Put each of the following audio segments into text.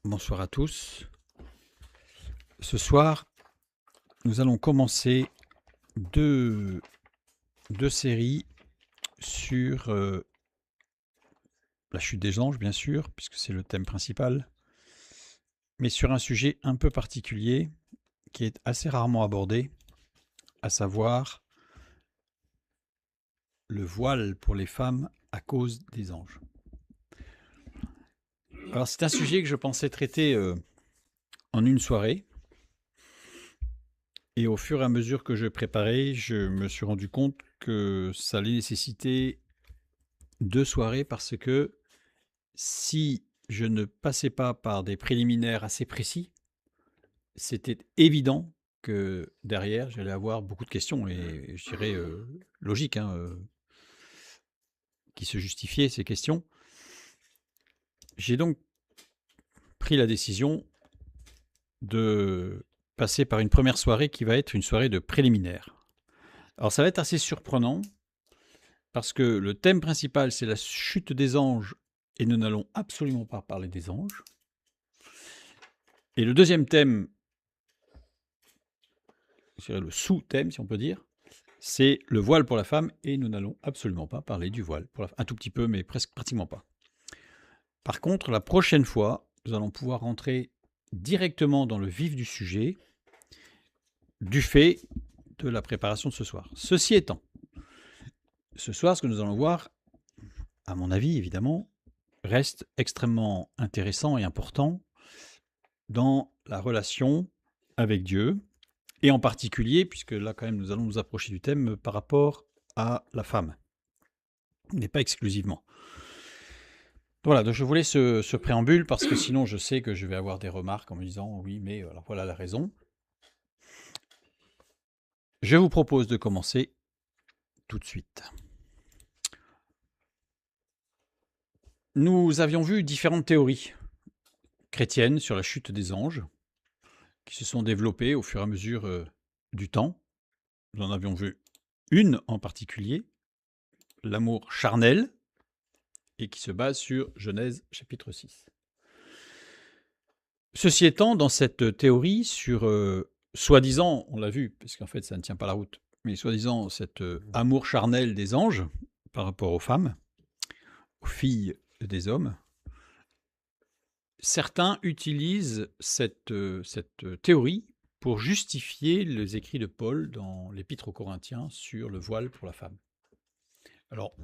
Bonsoir à tous. Ce soir, nous allons commencer deux séries sur la chute des anges, bien sûr, puisque c'est le thème principal, mais sur un sujet un peu particulier qui est assez rarement abordé, à savoir le voile pour les femmes à cause des anges. Alors c'est un sujet que je pensais traiter en une soirée, et au fur et à mesure que je préparais, je me suis rendu compte que ça allait nécessiter 2 soirées parce que si je ne passais pas par des préliminaires assez précis, c'était évident que derrière, j'allais avoir beaucoup de questions et je dirais, logiques, hein, qui se justifiaient ces questions. J'ai donc pris la décision de passer par une première soirée qui va être une soirée de préliminaires. Alors ça va être assez surprenant parce que le thème principal, c'est la chute des anges et nous n'allons absolument pas parler des anges. Et le deuxième thème, c'est le sous-thème, si on peut dire, c'est le voile pour la femme et nous n'allons absolument pas parler du voile pour la femme. Un tout petit peu, mais presque pratiquement pas. Par contre, la prochaine fois, nous allons pouvoir rentrer directement dans le vif du sujet du fait de la préparation de ce soir. Ceci étant, ce soir, ce que nous allons voir, à mon avis évidemment, reste extrêmement intéressant et important dans la relation avec Dieu, et en particulier, puisque là quand même nous allons nous approcher du thème par rapport à la femme, mais pas exclusivement. Voilà, donc je voulais ce préambule parce que sinon je sais que je vais avoir des remarques en me disant oui, mais alors voilà la raison. Je vous propose de commencer tout de suite. Nous avions vu différentes théories chrétiennes sur la chute des anges qui se sont développées au fur et à mesure du temps. Nous en avions vu une en particulier, l'amour charnel, et qui se base sur Genèse chapitre 6. Ceci étant, dans cette théorie sur soi-disant, on l'a vu, parce qu'en fait ça ne tient pas la route, mais soi-disant cet amour charnel des anges par rapport aux femmes, aux filles des hommes, certains utilisent cette théorie pour justifier les écrits de Paul dans l'Épître aux Corinthiens sur le voile pour la femme. Alors,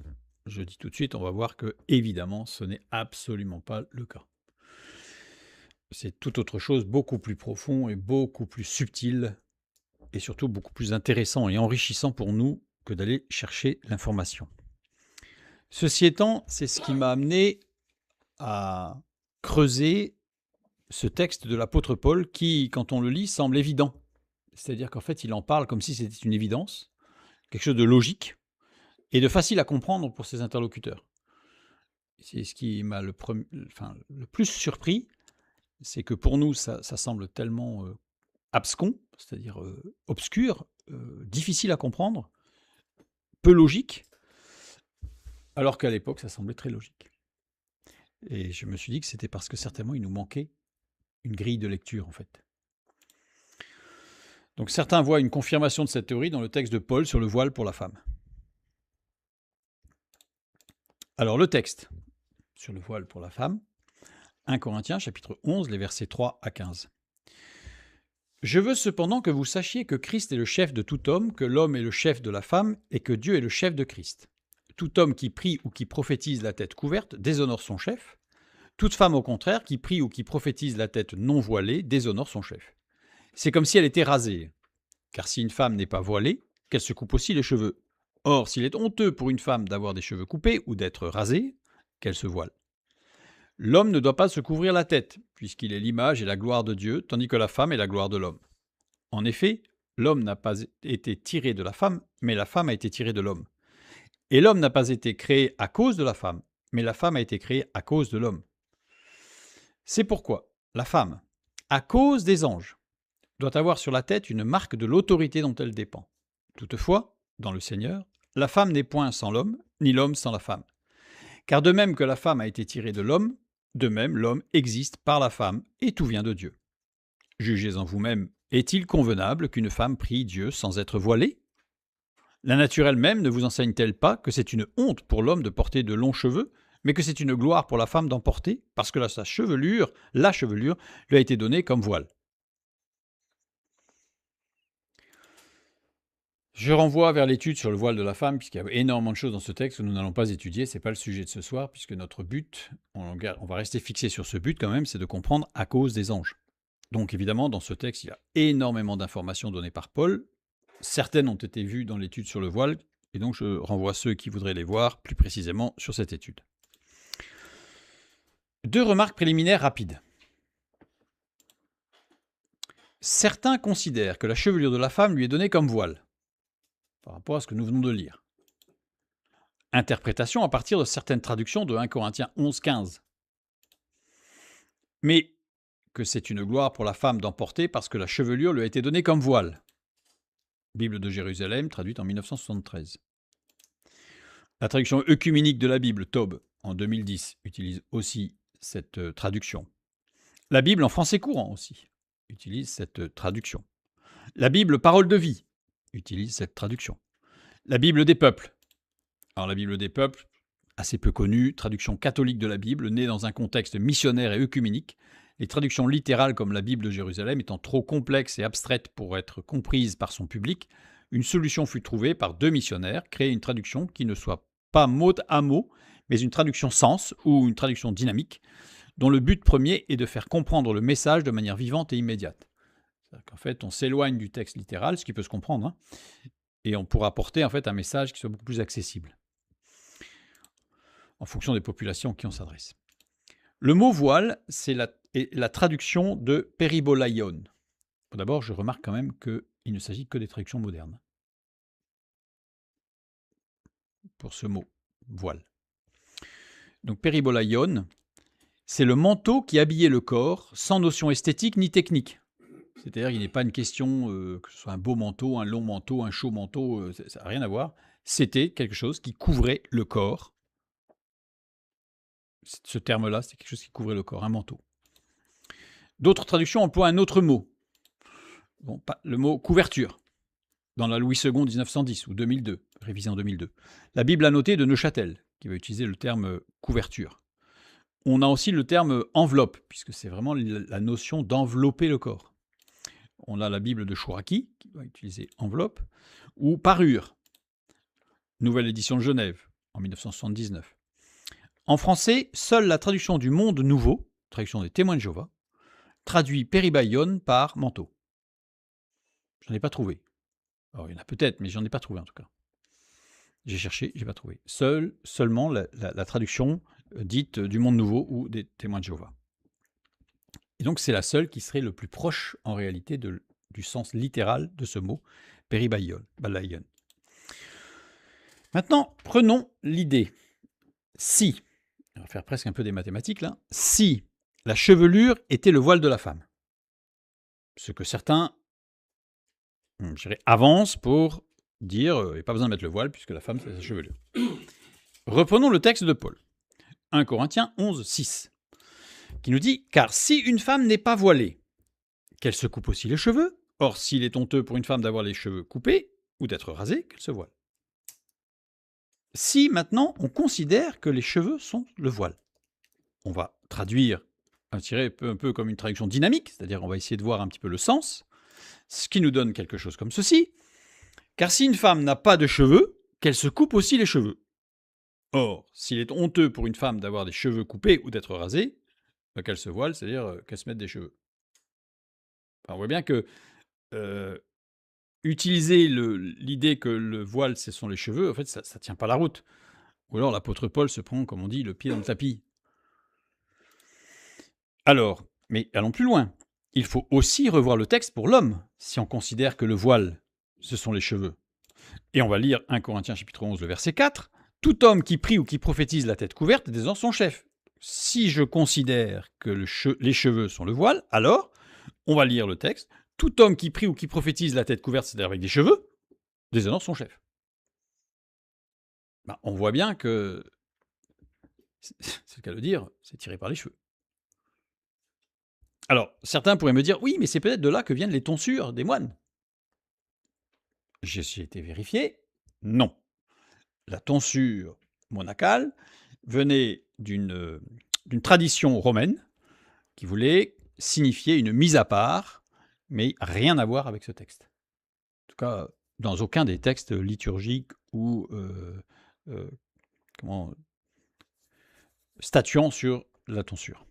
je dis tout de suite, on va voir que, évidemment, ce n'est absolument pas le cas. C'est tout autre chose, beaucoup plus profond et beaucoup plus subtil, et surtout beaucoup plus intéressant et enrichissant pour nous que d'aller chercher l'information. Ceci étant, c'est ce qui m'a amené à creuser ce texte de l'apôtre Paul qui, quand on le lit, semble évident. C'est-à-dire qu'en fait, il en parle comme si c'était une évidence, quelque chose de logique et de facile à comprendre pour ses interlocuteurs. C'est ce qui m'a le plus surpris, c'est que pour nous, ça semble tellement abscon, c'est-à-dire obscur, difficile à comprendre, peu logique, alors qu'à l'époque, ça semblait très logique. Et je me suis dit que c'était parce que certainement, il nous manquait une grille de lecture, en fait. Donc certains voient une confirmation de cette théorie dans le texte de Paul sur le voile pour la femme. Alors le texte sur le voile pour la femme, 1 Corinthiens chapitre 11, les versets 3 à 15. Je veux cependant que vous sachiez que Christ est le chef de tout homme, que l'homme est le chef de la femme et que Dieu est le chef de Christ. Tout homme qui prie ou qui prophétise la tête couverte déshonore son chef. Toute femme, au contraire, qui prie ou qui prophétise la tête non voilée déshonore son chef. C'est comme si elle était rasée. Car si une femme n'est pas voilée, qu'elle se coupe aussi les cheveux. Or, s'il est honteux pour une femme d'avoir des cheveux coupés ou d'être rasée, qu'elle se voile. L'homme ne doit pas se couvrir la tête, puisqu'il est l'image et la gloire de Dieu, tandis que la femme est la gloire de l'homme. En effet, l'homme n'a pas été tiré de la femme, mais la femme a été tirée de l'homme. Et l'homme n'a pas été créé à cause de la femme, mais la femme a été créée à cause de l'homme. C'est pourquoi la femme, à cause des anges, doit avoir sur la tête une marque de l'autorité dont elle dépend. Toutefois, dans le Seigneur, la femme n'est point sans l'homme, ni l'homme sans la femme. Car de même que la femme a été tirée de l'homme, De même, l'homme existe par la femme, et tout vient de Dieu. Jugez en vous-même, est-il convenable qu'une femme prie Dieu sans être voilée? La nature elle-même ne vous enseigne-t-elle pas que c'est une honte pour l'homme de porter de longs cheveux, mais que c'est une gloire pour la femme d'en porter, parce que la chevelure, lui a été donnée comme voile? Je renvoie vers l'étude sur le voile de la femme, puisqu'il y a énormément de choses dans ce texte que nous n'allons pas étudier. Ce n'est pas le sujet de ce soir, puisque notre but, on va rester fixé sur ce but quand même, c'est de comprendre à cause des anges. Donc évidemment, dans ce texte, il y a énormément d'informations données par Paul. Certaines ont été vues dans l'étude sur le voile, et donc je renvoie ceux qui voudraient les voir plus précisément sur cette étude. 2 remarques préliminaires rapides. Certains considèrent que la chevelure de la femme lui est donnée comme voile, par rapport à ce que nous venons de lire. Interprétation à partir de certaines traductions de 1 Corinthiens 11-15. Mais que c'est une gloire pour la femme d'en porter parce que la chevelure lui a été donnée comme voile. Bible de Jérusalem, traduite en 1973. La traduction œcuménique de la Bible, Taube, en 2010, utilise aussi cette traduction. La Bible en français courant aussi utilise cette traduction. La Bible Parole de vie utilise cette traduction. La Bible des peuples. Alors la Bible des peuples, assez peu connue, traduction catholique de la Bible, née dans un contexte missionnaire et œcuménique. Les traductions littérales comme la Bible de Jérusalem étant trop complexes et abstraites pour être comprises par son public, une solution fut trouvée par 2 missionnaires, créer une traduction qui ne soit pas mot à mot, mais une traduction sens ou une traduction dynamique, dont le but premier est de faire comprendre le message de manière vivante et immédiate. C'est-à-dire qu'en fait, on s'éloigne du texte littéral, ce qui peut se comprendre, hein, et on pourra apporter en fait un message qui soit beaucoup plus accessible, en fonction des populations à qui on s'adresse. Le mot voile, c'est la traduction de péribolaion. D'abord, je remarque quand même qu'il ne s'agit que des traductions modernes pour ce mot, voile. Donc péribolaion, c'est le manteau qui habillait le corps sans notion esthétique ni technique. C'est-à-dire qu'il n'est pas une question que ce soit un beau manteau, un long manteau, un chaud manteau, ça n'a rien à voir. C'était quelque chose qui couvrait le corps. Ce terme-là, c'est quelque chose qui couvrait le corps, un manteau. D'autres traductions emploient un autre mot. Bon, le mot couverture, dans la Louis II 1910 ou 2002, révisé en 2002. La Bible annotée de Neuchâtel, qui va utiliser le terme couverture. On a aussi le terme enveloppe, puisque c'est vraiment la notion d'envelopper le corps. On a la Bible de Chouraki, qui va utiliser enveloppe, ou parure, nouvelle édition de Genève, en 1979. En français, seule la traduction du Monde Nouveau, traduction des Témoins de Jéhovah, traduit péribaion par manteau. J'en ai pas trouvé. Alors, il y en a peut-être, mais j'en ai pas trouvé en tout cas. J'ai cherché, j'ai pas trouvé. Seulement la traduction dite du Monde Nouveau ou des Témoins de Jéhovah. Et donc, c'est la seule qui serait le plus proche, en réalité, du sens littéral de ce mot, péribaion. Maintenant, prenons l'idée. Si, on va faire presque un peu des mathématiques là, si la chevelure était le voile de la femme, ce que certains avancent pour dire il n'y a pas besoin de mettre le voile puisque la femme c'est sa chevelure. Reprenons le texte de Paul, 1 Corinthiens 11, 6, qui nous dit « Car si une femme n'est pas voilée, qu'elle se coupe aussi les cheveux, or s'il est honteux pour une femme d'avoir les cheveux coupés ou d'être rasée, qu'elle se voile. » Si maintenant on considère que les cheveux sont le voile, on va traduire, un peu comme une traduction dynamique, c'est-à-dire on va essayer de voir un petit peu le sens, ce qui nous donne quelque chose comme ceci. Car si une femme n'a pas de cheveux, qu'elle se coupe aussi les cheveux. Or, s'il est honteux pour une femme d'avoir des cheveux coupés ou d'être rasée, qu'elle se voile, c'est-à-dire qu'elle se mette des cheveux. Enfin, on voit bien que utiliser l'idée que le voile, ce sont les cheveux, en fait, ça ne tient pas la route. Ou alors l'apôtre Paul se prend, comme on dit, le pied dans le tapis. Alors, mais allons plus loin. Il faut aussi revoir le texte pour l'homme, si on considère que le voile, ce sont les cheveux. Et on va lire 1 Corinthiens chapitre 11, le verset 4. « Tout homme qui prie ou qui prophétise la tête couverte est désormais son chef. » Si je considère que les cheveux sont le voile, alors, on va lire le texte. « Tout homme qui prie ou qui prophétise la tête couverte, c'est-à-dire avec des cheveux, déshonore son chef. » On voit bien que, c'est le cas de dire, c'est tiré par les cheveux. Alors, certains pourraient me dire, oui, mais c'est peut-être de là que viennent les tonsures des moines. J'ai été vérifié, non. La tonsure monacale venait d'une tradition romaine qui voulait signifier une mise à part, mais rien à voir avec ce texte. En tout cas, dans aucun des textes liturgiques ou statuant sur la tonsure.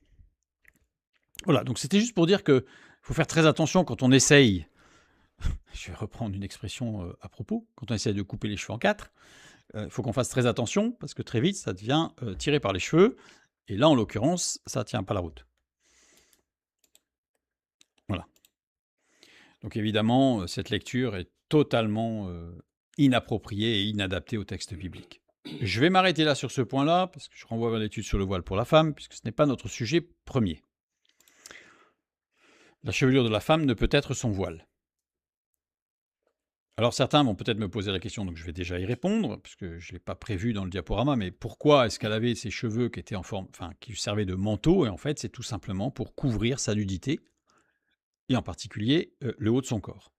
Voilà, donc c'était juste pour dire qu'il faut faire très attention quand on essaye, je vais reprendre une expression à propos, quand on essaye de couper les cheveux en quatre, il faut qu'on fasse très attention parce que très vite ça devient tiré par les cheveux, et là en l'occurrence ça ne tient pas la route. Voilà. Donc évidemment, cette lecture est totalement inappropriée et inadaptée au texte biblique. Je vais m'arrêter là sur ce point-là, parce que je renvoie vers l'étude sur le voile pour la femme, puisque ce n'est pas notre sujet premier. La chevelure de la femme ne peut être son voile. Alors certains vont peut-être me poser la question, donc je vais déjà y répondre, puisque je ne l'ai pas prévu dans le diaporama, mais pourquoi est-ce qu'elle avait ses cheveux qui étaient en forme, enfin qui servaient de manteau, et en fait c'est tout simplement pour couvrir sa nudité, et en particulier le haut de son corps.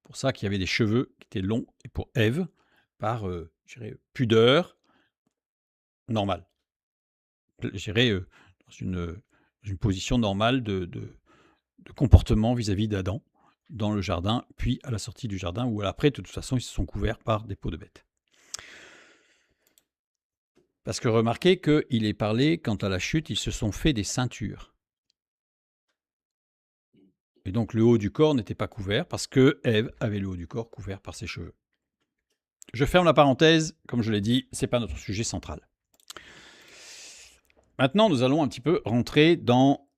Pour ça qu'il y avait des cheveux qui étaient longs, et pour Ève, par, je dirais, pudeur normale. Je dirais, dans une position normale de comportement vis-à-vis d'Adam dans le jardin, puis à la sortie du jardin, où après, de toute façon, ils se sont couverts par des peaux de bêtes. Parce que remarquez qu'il est parlé, quant à la chute, ils se sont fait des ceintures. Et donc le haut du corps n'était pas couvert, parce que Ève avait le haut du corps couvert par ses cheveux. Je ferme la parenthèse, comme je l'ai dit, ce n'est pas notre sujet central. Maintenant, nous allons un petit peu rentrer dans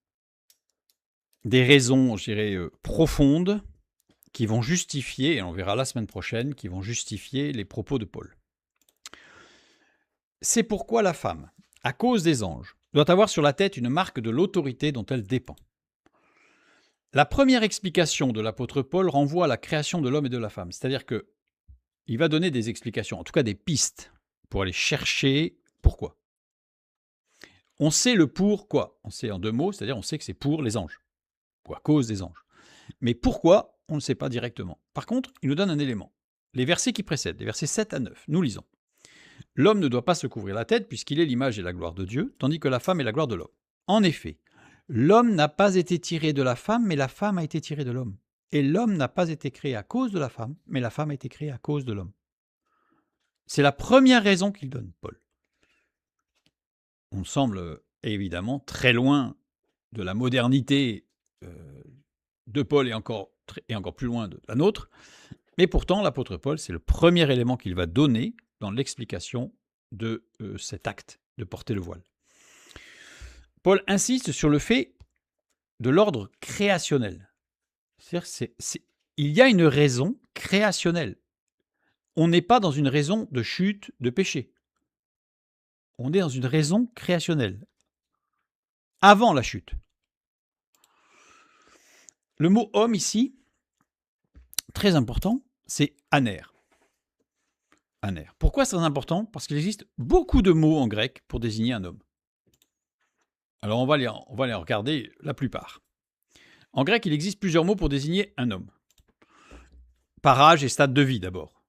des raisons, je dirais, profondes qui vont justifier, et on verra la semaine prochaine, qui vont justifier les propos de Paul. C'est pourquoi la femme, à cause des anges, doit avoir sur la tête une marque de l'autorité dont elle dépend. La première explication de l'apôtre Paul renvoie à la création de l'homme et de la femme, c'est-à-dire qu'il va donner des explications, en tout cas des pistes, pour aller chercher pourquoi. On sait le pourquoi, on sait en deux mots, c'est-à-dire on sait que c'est pour les anges, ou à cause des anges. Mais pourquoi, on ne sait pas directement. Par contre, il nous donne un élément. Les versets qui précèdent, les versets 7 à 9, nous lisons. L'homme ne doit pas se couvrir la tête puisqu'il est l'image et la gloire de Dieu, tandis que la femme est la gloire de l'homme. En effet, l'homme n'a pas été tiré de la femme, mais la femme a été tirée de l'homme. Et l'homme n'a pas été créé à cause de la femme, mais la femme a été créée à cause de l'homme. C'est la première raison qu'il donne, Paul. On semble évidemment très loin de la modernité de Paul et encore plus loin de la nôtre, mais pourtant l'apôtre Paul, c'est le premier élément qu'il va donner dans l'explication de cet acte de porter le voile. Paul insiste sur le fait de l'ordre créationnel. C'est-à-dire il y a une raison créationnelle. On n'est pas dans une raison de chute, de péché. On est dans une raison créationnelle. Avant la chute. Le mot homme ici, très important, c'est aner. Aner. Pourquoi c'est très important? Parce qu'il existe beaucoup de mots en grec pour désigner un homme. Alors on va les regarder la plupart. En grec, il existe plusieurs mots pour désigner un homme. Par âge et stade de vie d'abord.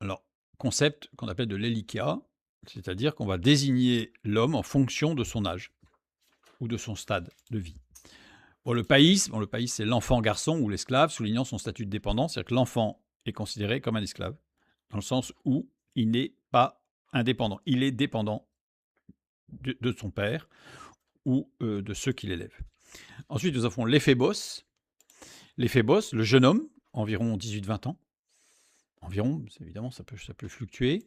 Alors, concept qu'on appelle de l'elikia, c'est-à-dire qu'on va désigner l'homme en fonction de son âge ou de son stade de vie. Bon, le pays, c'est l'enfant garçon ou l'esclave, soulignant son statut de dépendant, c'est-à-dire que l'enfant est considéré comme un esclave, dans le sens où il n'est pas indépendant, il est dépendant de son père ou de ceux qui l'élèvent. Ensuite, nous avons l'éphébos. L'éphébos, le jeune homme, environ 18-20 ans. Environ, évidemment, ça peut fluctuer.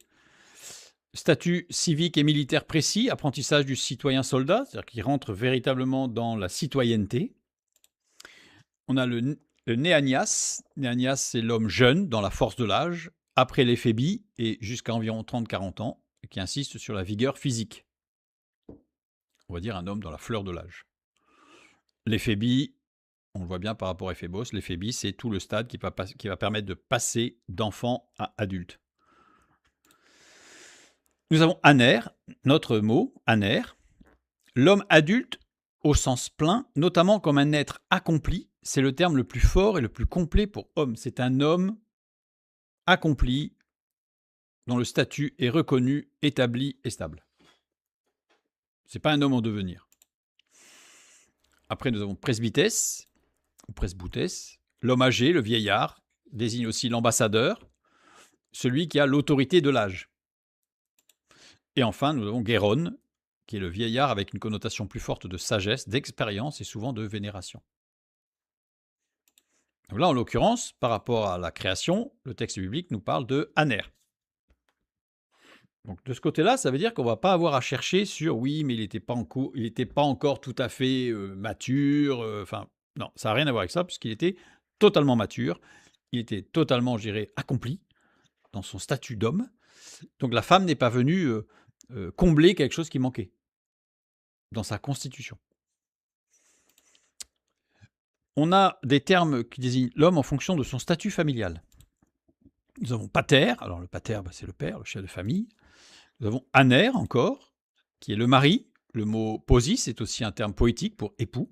Statut civique et militaire précis, apprentissage du citoyen soldat, c'est-à-dire qu'il rentre véritablement dans la citoyenneté. On a le néanias. Néanias, c'est l'homme jeune, dans la force de l'âge, après l'éphébie et jusqu'à environ 30-40 ans, qui insiste sur la vigueur physique. On va dire un homme dans la fleur de l'âge. L'éphébie, on le voit bien par rapport à Éphébos, l'éphébie, c'est tout le stade qui va permettre de passer d'enfant à adulte. Nous avons aner, notre mot, aner. L'homme adulte au sens plein, notamment comme un être accompli. C'est le terme le plus fort et le plus complet pour homme. C'est un homme accompli dont le statut est reconnu, établi et stable. C'est pas un homme en devenir. Après, nous avons presbytès ou presboutès, l'homme âgé, le vieillard, désigne aussi l'ambassadeur, celui qui a l'autorité de l'âge. Et enfin, nous avons Guéron, qui est le vieillard avec une connotation plus forte de sagesse, d'expérience et souvent de vénération. Donc là, en l'occurrence, par rapport à la création, le texte biblique nous parle de Aner. Donc de ce côté-là, ça veut dire qu'on ne va pas avoir à chercher sur oui, mais il n'était pas encore tout à fait mature. Enfin, non, ça n'a rien à voir avec ça, puisqu'il était totalement mature. Il était totalement, je dirais, accompli dans son statut d'homme. Donc la femme n'est pas venue combler quelque chose qui manquait dans sa constitution. On a des termes qui désignent l'homme en fonction de son statut familial. Nous avons pater, alors le pater, c'est le père, le chef de famille. Nous avons aner encore, qui est le mari. Le mot posis est aussi un terme poétique pour époux.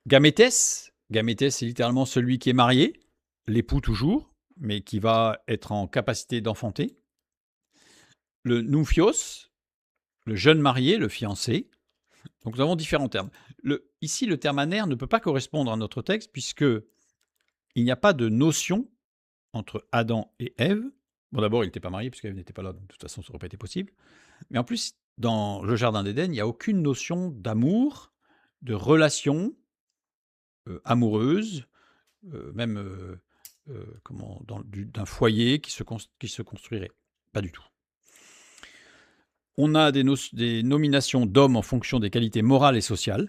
Gamétès, c'est littéralement celui qui est marié, l'époux toujours, mais qui va être en capacité d'enfanter. Le numphios, le jeune marié, le fiancé. Donc nous avons différents termes. Ici, le terme aner ne peut pas correspondre à notre texte puisque il n'y a pas de notion entre Adam et Ève. Bon, d'abord, il n'était pas marié puisqu'Ève n'était pas là, donc de toute façon, ça n'aurait pas été possible. Mais en plus, dans le Jardin d'Éden, il n'y a aucune notion d'amour, de relation amoureuse, même d'un foyer qui se construirait. Pas du tout. On a des nominations d'hommes en fonction des qualités morales et sociales.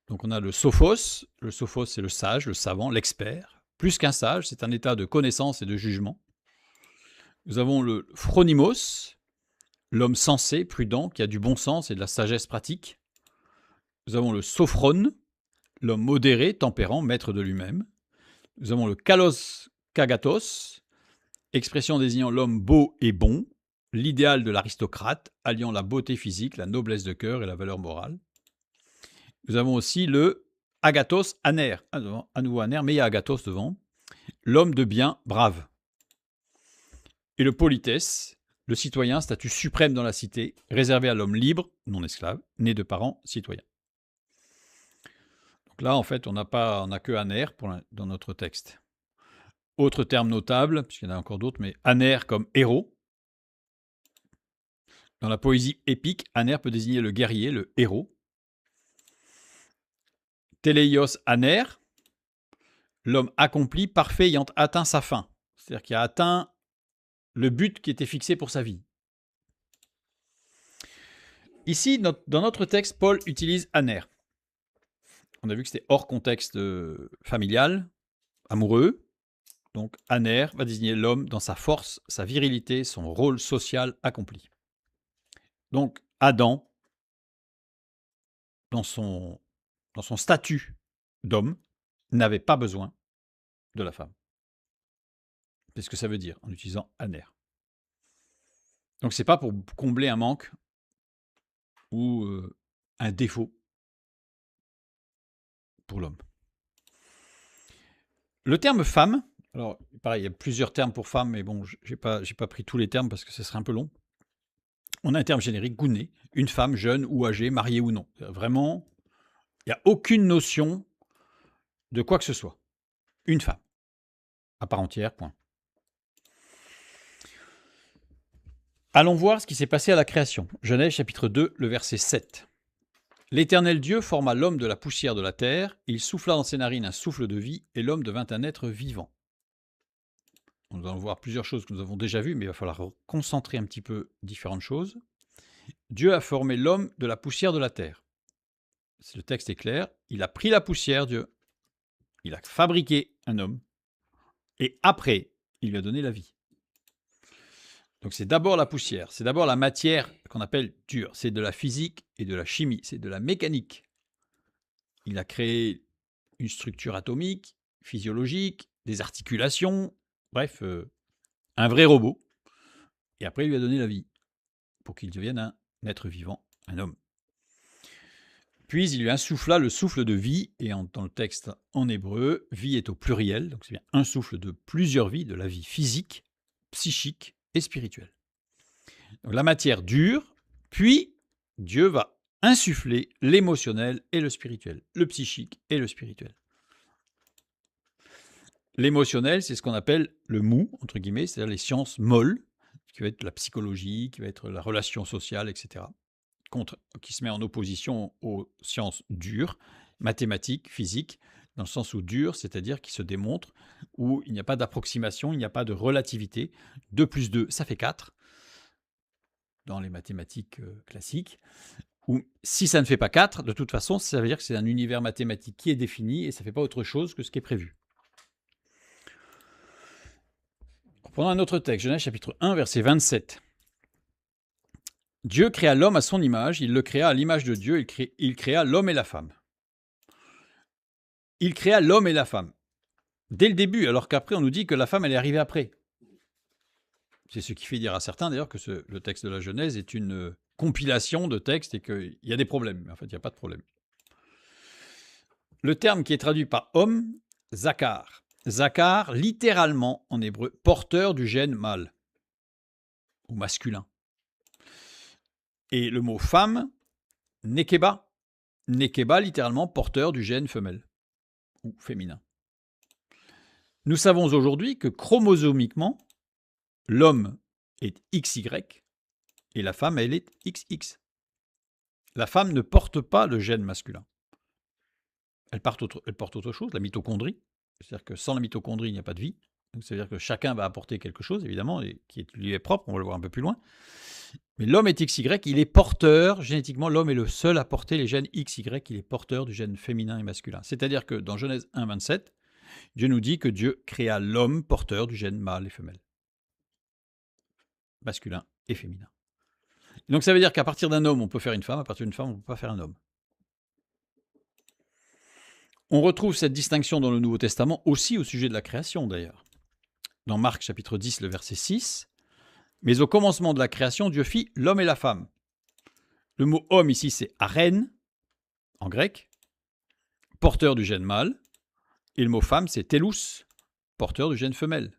Donc on a le sophos. Le sophos, c'est le sage, le savant, l'expert. Plus qu'un sage, c'est un état de connaissance et de jugement. Nous avons le phronimos, l'homme sensé, prudent, qui a du bon sens et de la sagesse pratique. Nous avons le sophron, l'homme modéré, tempérant, maître de lui-même. Nous avons le kalos kagatos, expression désignant l'homme beau et bon, l'idéal de l'aristocrate, alliant la beauté physique, la noblesse de cœur et la valeur morale. Nous avons aussi le agathos aner, à nouveau aner, mais il y a agathos devant, l'homme de bien, brave. Et le polites, le citoyen, statut suprême dans la cité, réservé à l'homme libre, non esclave, né de parents citoyens. Donc là, en fait, on n'a que aner dans notre texte. Autre terme notable, puisqu'il y en a encore d'autres, mais aner comme héros. Dans la poésie épique, aner peut désigner le guerrier, le héros. Teleios aner, l'homme accompli, parfait, ayant atteint sa fin. C'est-à-dire qu'il a atteint le but qui était fixé pour sa vie. Ici, dans notre texte, Paul utilise aner. On a vu que c'était hors contexte familial, amoureux. Donc aner va désigner l'homme dans sa force, sa virilité, son rôle social accompli. Donc Adam, dans son statut d'homme, n'avait pas besoin de la femme. C'est ce que ça veut dire en utilisant aner. Donc c'est pas pour combler un manque ou un défaut pour l'homme. Le terme femme, alors pareil, il y a plusieurs termes pour femme, mais bon, j'ai pas pris tous les termes parce que ce serait un peu long. On a un terme générique, gouné, une femme jeune ou âgée, mariée ou non. Vraiment, il n'y a aucune notion de quoi que ce soit. Une femme, à part entière, point. Allons voir ce qui s'est passé à la création. Genèse chapitre 2, le verset 7. L'Éternel Dieu forma l'homme de la poussière de la terre, il souffla dans ses narines un souffle de vie, et l'homme devint un être vivant. Nous allons voir plusieurs choses que nous avons déjà vues, mais il va falloir concentrer un petit peu différentes choses. Dieu a formé l'homme de la poussière de la terre. Le texte est clair, il a pris la poussière, Dieu, il a fabriqué un homme, et après, il lui a donné la vie. Donc c'est d'abord la poussière, c'est d'abord la matière qu'on appelle dure, c'est de la physique et de la chimie, c'est de la mécanique. Il a créé une structure atomique, physiologique, des articulations, bref, un vrai robot. Et après, il lui a donné la vie pour qu'il devienne un être vivant, un homme. Puis il lui insuffla le souffle de vie, et dans le texte en hébreu, vie est au pluriel, donc c'est bien un souffle de plusieurs vies, de la vie physique, psychique et spirituelle. Donc la matière dure, puis Dieu va insuffler l'émotionnel et le spirituel, le psychique et le spirituel. L'émotionnel, c'est ce qu'on appelle le mou, entre guillemets, c'est-à-dire les sciences molles, qui va être la psychologie, qui va être la relation sociale, etc. Qui se met en opposition aux sciences dures, mathématiques, physiques, dans le sens où dur, c'est-à-dire qui se démontre, où il n'y a pas d'approximation, il n'y a pas de relativité. 2 plus 2, ça fait 4, dans les mathématiques classiques. Ou si ça ne fait pas 4, de toute façon, ça veut dire que c'est un univers mathématique qui est défini et ça ne fait pas autre chose que ce qui est prévu. Prenons un autre texte, Genèse chapitre 1, verset 27. Dieu créa l'homme à son image, il le créa à l'image de Dieu, il créa l'homme et la femme. Il créa l'homme et la femme. Dès le début, alors qu'après on nous dit que la femme elle est arrivée après. C'est ce qui fait dire à certains d'ailleurs que le texte de la Genèse est une compilation de textes et qu'il y a des problèmes. Mais en fait, il n'y a pas de problème. Le terme qui est traduit par homme, zakar. Zakar, littéralement en hébreu, porteur du gène mâle ou masculin. Et le mot femme, nekeba. Nekeba, littéralement porteur du gène femelle ou féminin. Nous savons aujourd'hui que chromosomiquement, l'homme est XY et la femme, elle est XX. La femme ne porte pas le gène masculin. Elle porte autre chose, la mitochondrie. C'est-à-dire que sans la mitochondrie, il n'y a pas de vie. Donc, ça veut dire que chacun va apporter quelque chose, évidemment, et qui lui est propre, on va le voir un peu plus loin. Mais l'homme est XY, il est porteur, génétiquement, l'homme est le seul à porter les gènes XY, il est porteur du gène féminin et masculin. C'est-à-dire que dans Genèse 1, 27, Dieu nous dit que Dieu créa l'homme porteur du gène mâle et femelle. Masculin et féminin. Et donc ça veut dire qu'à partir d'un homme, on peut faire une femme, à partir d'une femme, on ne peut pas faire un homme. On retrouve cette distinction dans le Nouveau Testament aussi au sujet de la création d'ailleurs. Dans Marc chapitre 10, le verset 6, « Mais au commencement de la création, Dieu fit l'homme et la femme. » Le mot homme ici, c'est aren, en grec, porteur du gène mâle, et le mot femme, c'est telous, porteur du gène femelle.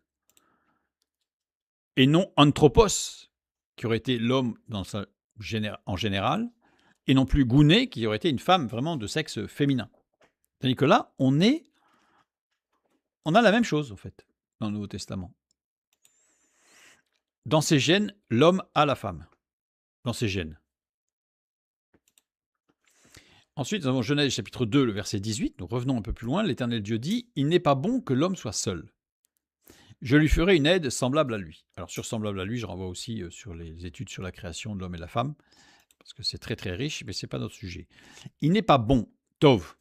Et non anthropos, qui aurait été l'homme en général, et non plus gouné, qui aurait été une femme vraiment de sexe féminin. C'est-à-dire que là, on a la même chose, en fait, dans le Nouveau Testament. Dans ses gènes, l'homme a la femme. Dans ses gènes. Ensuite, nous avons Genèse chapitre 2, le verset 18. Nous revenons un peu plus loin. L'Éternel Dieu dit « Il n'est pas bon que l'homme soit seul. Je lui ferai une aide semblable à lui. » Alors sur semblable à lui, je renvoie aussi sur les études sur la création de l'homme et la femme, parce que c'est très très riche, mais ce n'est pas notre sujet. Il n'est pas bon, tov.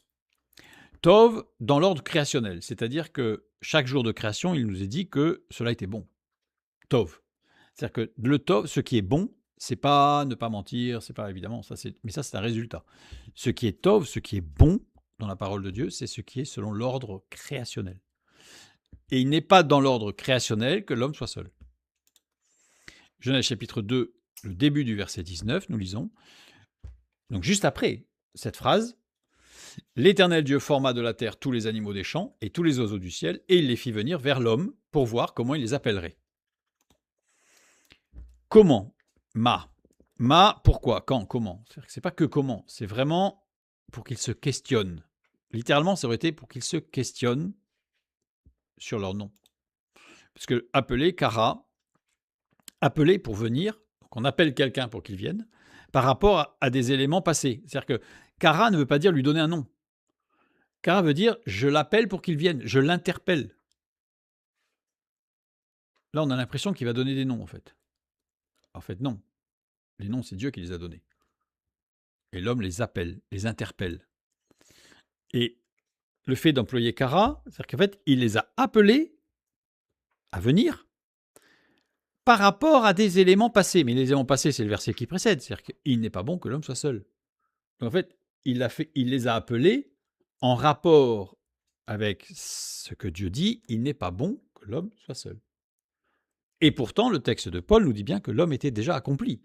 Tov dans l'ordre créationnel, c'est-à-dire que chaque jour de création, il nous est dit que cela était bon. Tov. C'est-à-dire que le tov, ce qui est bon, c'est pas ne pas mentir, c'est pas évidemment, mais ça c'est un résultat. Ce qui est tov, ce qui est bon dans la parole de Dieu, c'est ce qui est selon l'ordre créationnel. Et il n'est pas dans l'ordre créationnel que l'homme soit seul. Genèse chapitre 2, le début du verset 19, nous lisons. Donc juste après cette phrase, « L'Éternel Dieu forma de la terre tous les animaux des champs et tous les oiseaux du ciel, et il les fit venir vers l'homme pour voir comment il les appellerait. » Comment? Ma. Ma, pourquoi? Quand? Comment? C'est pas que comment, c'est vraiment pour qu'il se questionne. Littéralement, ça aurait été pour qu'il se questionne sur leur nom. Parce que appeler, kara, appeler pour venir, donc on appelle quelqu'un pour qu'il vienne, par rapport à des éléments passés. C'est-à-dire que kara ne veut pas dire lui donner un nom. Kara veut dire je l'appelle pour qu'il vienne, je l'interpelle. Là, on a l'impression qu'il va donner des noms, en fait. En fait, non. Les noms, c'est Dieu qui les a donnés. Et l'homme les appelle, les interpelle. Et le fait d'employer kara, c'est-à-dire qu'en fait, il les a appelés à venir par rapport à des éléments passés. Mais les éléments passés, c'est le verset qui précède. C'est-à-dire qu'il n'est pas bon que l'homme soit seul. Donc en fait, il les a appelés en rapport avec ce que Dieu dit, il n'est pas bon que l'homme soit seul. Et pourtant, le texte de Paul nous dit bien que l'homme était déjà accompli.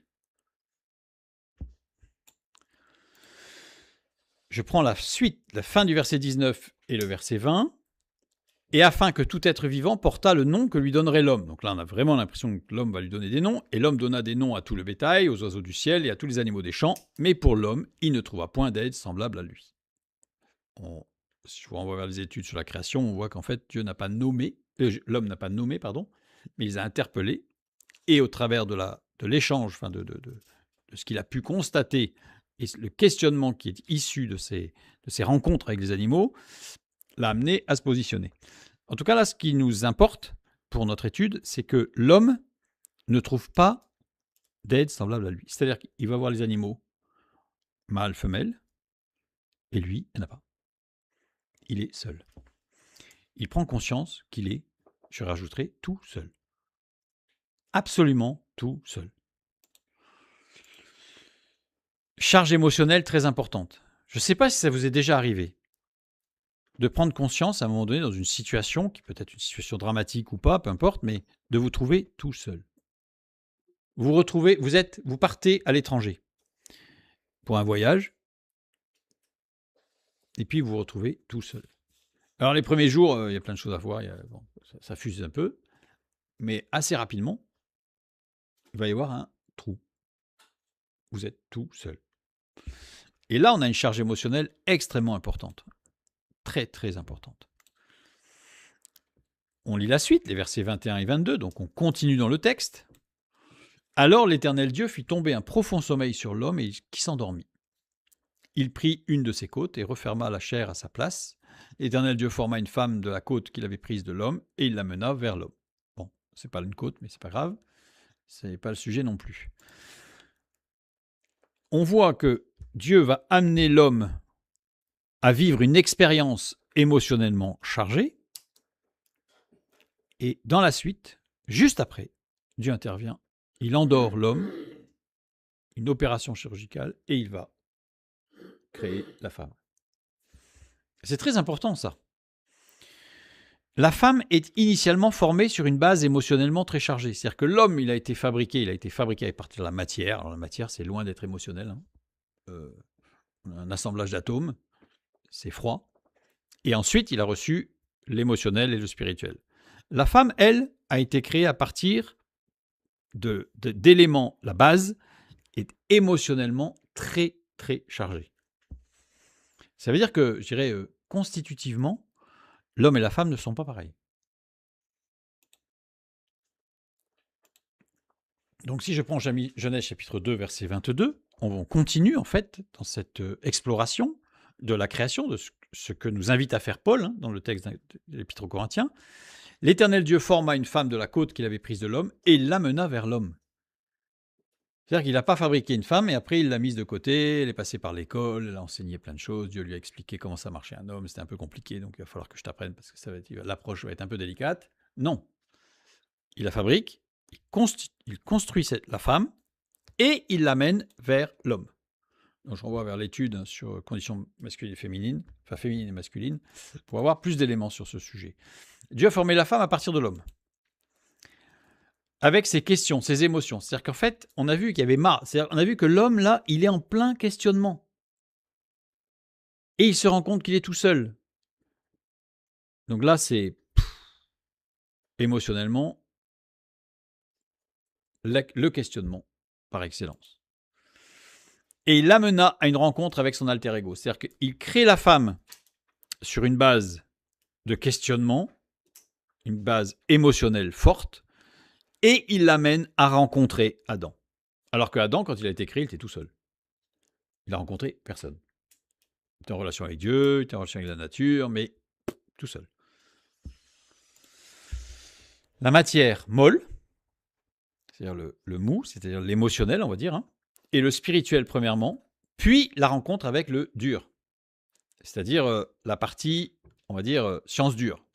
je prends la suite, la fin du verset 19 et le verset 20. Et afin que tout être vivant portât le nom que lui donnerait l'homme. Donc là, on a vraiment l'impression que l'homme va lui donner des noms. Et l'homme donna des noms à tout le bétail, aux oiseaux du ciel et à tous les animaux des champs. Mais pour l'homme, il ne trouva point d'aide semblable à lui. Si je vous renvoie vers les études sur la création, on voit qu'en fait, Dieu n'a pas nommé, l'homme n'a pas nommé, pardon, mais il les a interpellés. Et au travers de l'échange, enfin de ce qu'il a pu constater, et le questionnement qui est issu de ces rencontres avec les animaux, l'a amené à se positionner. En tout cas, là, ce qui nous importe pour notre étude, c'est que l'homme ne trouve pas d'aide semblable à lui. C'est-à-dire qu'il va voir les animaux, mâle, femelle, et lui, il n'en a pas. Il est seul. Il prend conscience qu'il est, je rajouterai, tout seul. Absolument tout seul. Charge émotionnelle très importante. Je ne sais pas si ça vous est déjà arrivé de prendre conscience à un moment donné dans une situation, qui peut être une situation dramatique ou pas, peu importe, mais de vous trouver tout seul. Vous partez à l'étranger pour un voyage, et puis vous vous retrouvez tout seul. Alors les premiers jours, il y a plein de choses à voir, ça fuse un peu, mais assez rapidement, il va y avoir un trou. Vous êtes tout seul. Et là, on a une charge émotionnelle extrêmement importante. Très, très importante. On lit la suite, les versets 21 et 22, donc on continue dans le texte. Alors l'Éternel Dieu fit tomber un profond sommeil sur l'homme qui s'endormit. Il prit une de ses côtes et referma la chair à sa place. L'Éternel Dieu forma une femme de la côte qu'il avait prise de l'homme et il la mena vers l'homme. Bon, c'est pas une côte, mais c'est pas grave. C'est pas le sujet non plus. On voit que Dieu va amener l'homme à vivre une expérience émotionnellement chargée. Et dans la suite, juste après, Dieu intervient. Il endort l'homme, une opération chirurgicale, et il va créer la femme. C'est très important ça. La femme est initialement formée sur une base émotionnellement très chargée. C'est-à-dire que l'homme, il a été fabriqué à partir de la matière. Alors la matière, c'est loin d'être émotionnel. Un assemblage d'atomes, c'est froid. Et ensuite, il a reçu l'émotionnel et le spirituel. La femme, elle, a été créée à partir d'éléments. La base est émotionnellement très, très chargée. Ça veut dire que, je dirais, constitutivement, l'homme et la femme ne sont pas pareils. Donc si je prends Genèse chapitre 2, verset 22, on continue en fait dans cette exploration de la création, de ce que nous invite à faire Paul dans le texte de l'Épître aux Corinthiens. L'Éternel Dieu forma une femme de la côte qu'il avait prise de l'homme et il l'amena vers l'homme. C'est-à-dire qu'il n'a pas fabriqué une femme et après il l'a mise de côté, elle est passée par l'école, elle a enseigné plein de choses, Dieu lui a expliqué comment ça marchait un homme, c'était un peu compliqué, donc il va falloir que je t'apprenne parce que l'approche va être un peu délicate. Non. Il la fabrique, il construit la femme et il l'amène vers l'homme. Donc je renvoie vers l'étude sur conditions masculines et féminines, enfin féminines et masculines, pour avoir plus d'éléments sur ce sujet. Dieu a formé la femme à partir de l'homme, avec ses questions, ses émotions. C'est-à-dire qu'en fait, on a vu qu'il y avait on a vu que l'homme, là, il est en plein questionnement. Et il se rend compte qu'il est tout seul. Donc là, c'est émotionnellement le questionnement par excellence. Et il l'amena à une rencontre avec son alter ego. C'est-à-dire qu'il crée la femme sur une base de questionnement, une base émotionnelle forte, et il l'amène à rencontrer Adam. Alors que Adam, quand il a été créé, il était tout seul. Il n'a rencontré personne. Il était en relation avec Dieu, il était en relation avec la nature, mais tout seul. La matière molle, c'est-à-dire le mou, c'est-à-dire l'émotionnel, on va dire, et le spirituel premièrement, puis la rencontre avec le dur, c'est-à-dire la partie, on va dire, science dure.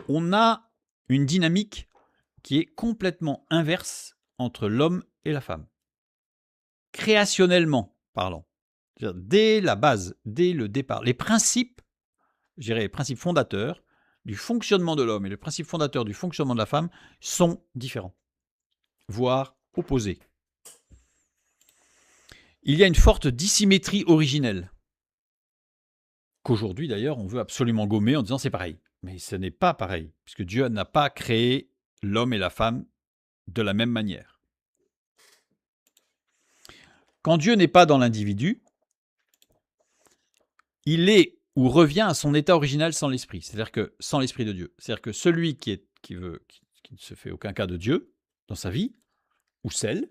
On a une dynamique qui est complètement inverse entre l'homme et la femme. Créationnellement parlant, c'est-à-dire dès la base, dès le départ, les principes, je dirais les principes fondateurs du fonctionnement de l'homme et les principes fondateurs du fonctionnement de la femme sont différents, voire opposés. il y a une forte dissymétrie originelle, qu'aujourd'hui d'ailleurs on veut absolument gommer en disant c'est pareil. Mais ce n'est pas pareil, puisque Dieu n'a pas créé l'homme et la femme de la même manière. Quand Dieu n'est pas dans l'individu, il est ou revient à son état original sans l'esprit, c'est-à-dire que sans l'esprit de Dieu. C'est-à-dire que celui qui ne se fait aucun cas de Dieu dans sa vie, ou celle,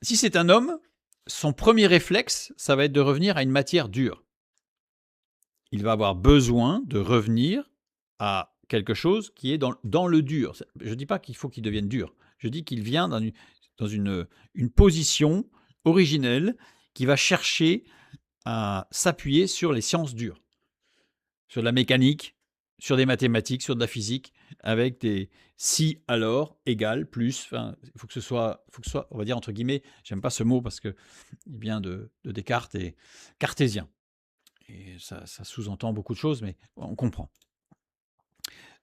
si c'est un homme, son premier réflexe, ça va être de revenir à une matière dure. Il va avoir besoin de revenir à quelque chose qui est dans le dur. Je ne dis pas qu'il faut qu'il devienne dur, je dis qu'il vient dans une position originelle qui va chercher à s'appuyer sur les sciences dures, sur de la mécanique, sur des mathématiques, sur de la physique, avec des si, alors, égal, plus. Enfin, il faut que ce soit, on va dire entre guillemets, j'aime pas ce mot parce que il vient de Descartes et cartésien. Et ça sous-entend beaucoup de choses, mais on comprend.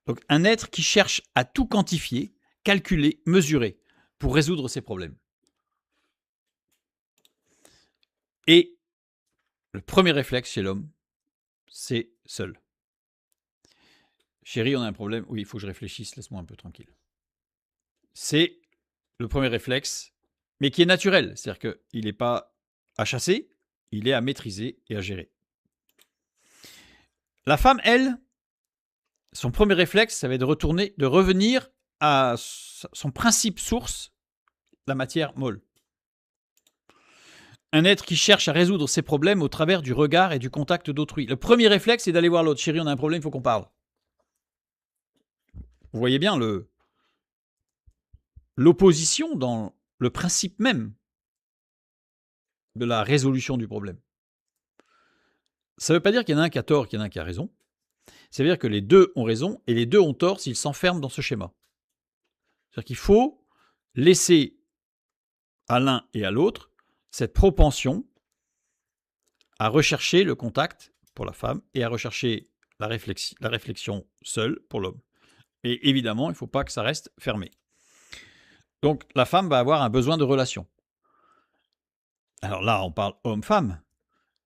Donc, un être qui cherche à tout quantifier, calculer, mesurer pour résoudre ses problèmes. Et le premier réflexe chez l'homme, c'est seul. Chérie, on a un problème. Oui, il faut que je réfléchisse, laisse-moi un peu tranquille. C'est le premier réflexe, mais qui est naturel. C'est-à-dire qu'il n'est pas à chasser, il est à maîtriser et à gérer. La femme, elle, son premier réflexe, ça va être de revenir à son principe source, la matière molle. Un être qui cherche à résoudre ses problèmes au travers du regard et du contact d'autrui. Le premier réflexe, c'est d'aller voir l'autre. Chérie, on a un problème, il faut qu'on parle. Vous voyez bien l'opposition dans le principe même de la résolution du problème. Ça ne veut pas dire qu'il y en a un qui a tort, qu'il y en a un qui a raison. Ça veut dire que les deux ont raison et les deux ont tort s'ils s'enferment dans ce schéma. C'est-à-dire qu'il faut laisser à l'un et à l'autre cette propension à rechercher le contact pour la femme et à rechercher la réflexion seule pour l'homme. Et évidemment, il ne faut pas que ça reste fermé. Donc la femme va avoir un besoin de relation. Alors là, on parle homme-femme,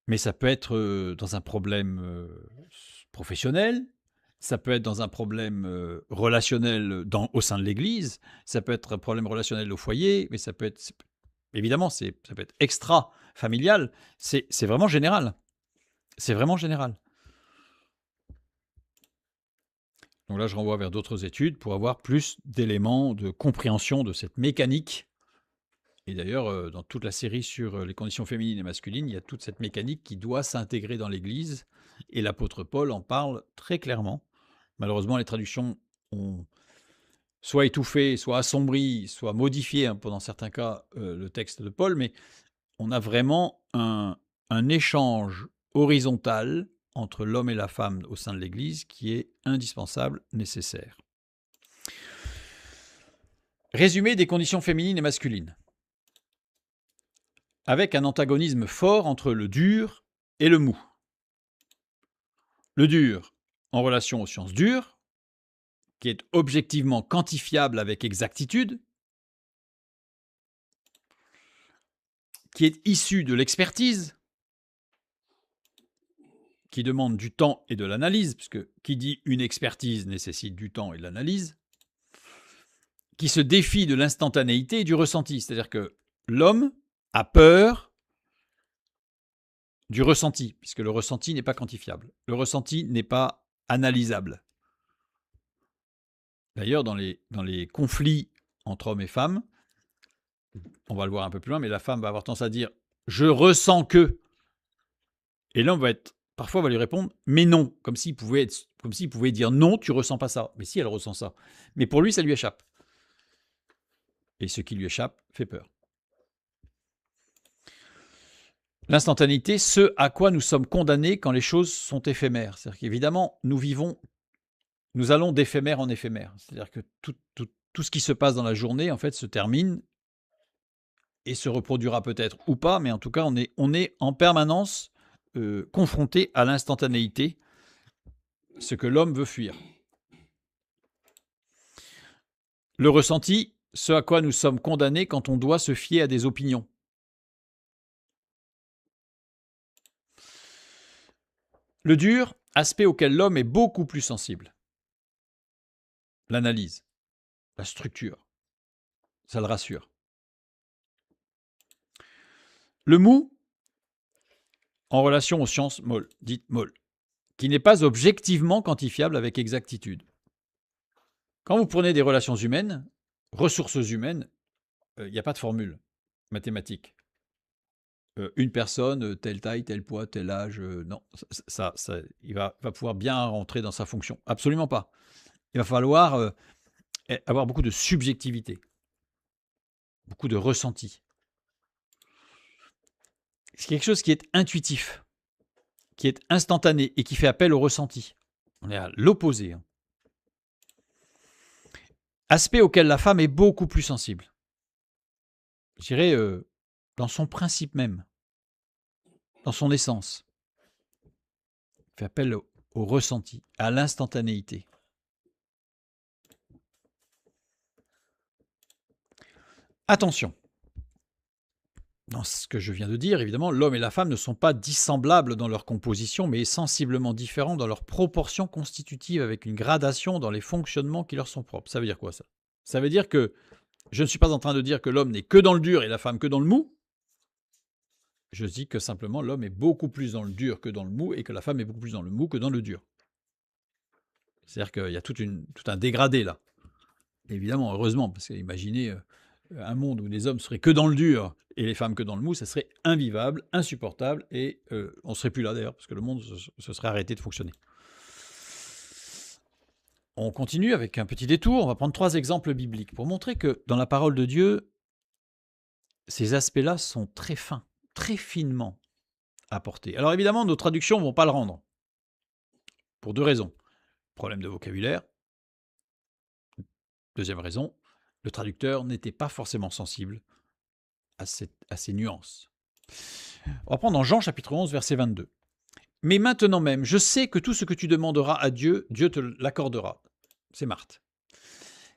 mais ça peut être dans un problème professionnel, ça peut être dans un problème relationnel au sein de l'Église, ça peut être un problème relationnel au foyer, mais ça peut être, évidemment, ça peut être extra-familial, c'est vraiment général. C'est vraiment général. Donc là, je renvoie vers d'autres études pour avoir plus d'éléments de compréhension de cette mécanique. Et d'ailleurs, dans toute la série sur les conditions féminines et masculines, il y a toute cette mécanique qui doit s'intégrer dans l'Église. Et l'apôtre Paul en parle très clairement. Malheureusement, les traductions ont soit étouffé, soit assombri, soit modifié, dans certains cas, le texte de Paul. Mais on a vraiment un échange horizontal entre l'homme et la femme au sein de l'Église qui est indispensable, nécessaire. Résumé des conditions féminines et masculines. Avec un antagonisme fort entre le dur et le mou. Le dur en relation aux sciences dures, qui est objectivement quantifiable avec exactitude, qui est issu de l'expertise, qui demande du temps et de l'analyse, puisque qui dit une expertise nécessite du temps et de l'analyse, qui se défie de l'instantanéité et du ressenti, c'est-à-dire que l'homme a peur du ressenti, puisque le ressenti n'est pas quantifiable. Le ressenti n'est pas analysable. D'ailleurs, dans les conflits entre hommes et femmes, on va le voir un peu plus loin, mais la femme va avoir tendance à dire « je ressens que ». Et l'homme parfois va lui répondre « mais non », comme s'il pouvait dire « non, tu ressens pas ça ». Mais si, elle ressent ça. Mais pour lui, ça lui échappe. Et ce qui lui échappe fait peur. L'instantanéité, ce à quoi nous sommes condamnés quand les choses sont éphémères. C'est-à-dire qu'évidemment, nous allons d'éphémère en éphémère. C'est-à-dire que tout ce qui se passe dans la journée, en fait, se termine et se reproduira peut-être ou pas, mais en tout cas, on est en permanence confronté à l'instantanéité, ce que l'homme veut fuir. Le ressenti, ce à quoi nous sommes condamnés quand on doit se fier à des opinions. Le dur, aspect auquel l'homme est beaucoup plus sensible. L'analyse, la structure, ça le rassure. Le mou, en relation aux sciences molles, dites molles, qui n'est pas objectivement quantifiable avec exactitude. Quand vous prenez des relations humaines, ressources humaines, il n'y a pas de formule mathématique. Une personne, telle taille, tel poids, tel âge, non, il va pouvoir bien rentrer dans sa fonction. Absolument pas. Il va falloir avoir beaucoup de subjectivité, beaucoup de ressenti. C'est quelque chose qui est intuitif, qui est instantané et qui fait appel au ressenti. On est à l'opposé. Aspect auquel la femme est beaucoup plus sensible. Je dirais dans son principe même, dans son essence. Fait appel au ressenti, à l'instantanéité. Attention, dans ce que je viens de dire, évidemment, l'homme et la femme ne sont pas dissemblables dans leur composition, mais sensiblement différents dans leurs proportions constitutives, avec une gradation dans les fonctionnements qui leur sont propres. Ça veut dire quoi ça? Ça veut dire que je ne suis pas en train de dire que l'homme n'est que dans le dur et la femme que dans le mou. Je dis que simplement l'homme est beaucoup plus dans le dur que dans le mou et que la femme est beaucoup plus dans le mou que dans le dur. C'est-à-dire qu'il y a tout un dégradé là. Évidemment, heureusement, parce que imaginez un monde où les hommes seraient que dans le dur et les femmes que dans le mou, ça serait invivable, insupportable, et on ne serait plus là d'ailleurs, parce que le monde se serait arrêté de fonctionner. On continue avec un petit détour, on va prendre 3 exemples bibliques pour montrer que dans la parole de Dieu, ces aspects-là sont très fins, très finement apportés. Alors évidemment, nos traductions ne vont pas le rendre, pour 2 raisons. Problème de vocabulaire. Deuxième raison, le traducteur n'était pas forcément sensible à ces nuances. On va prendre en Jean chapitre 11, verset 22. « Mais maintenant même, je sais que tout ce que tu demanderas à Dieu, Dieu te l'accordera. » C'est Marthe.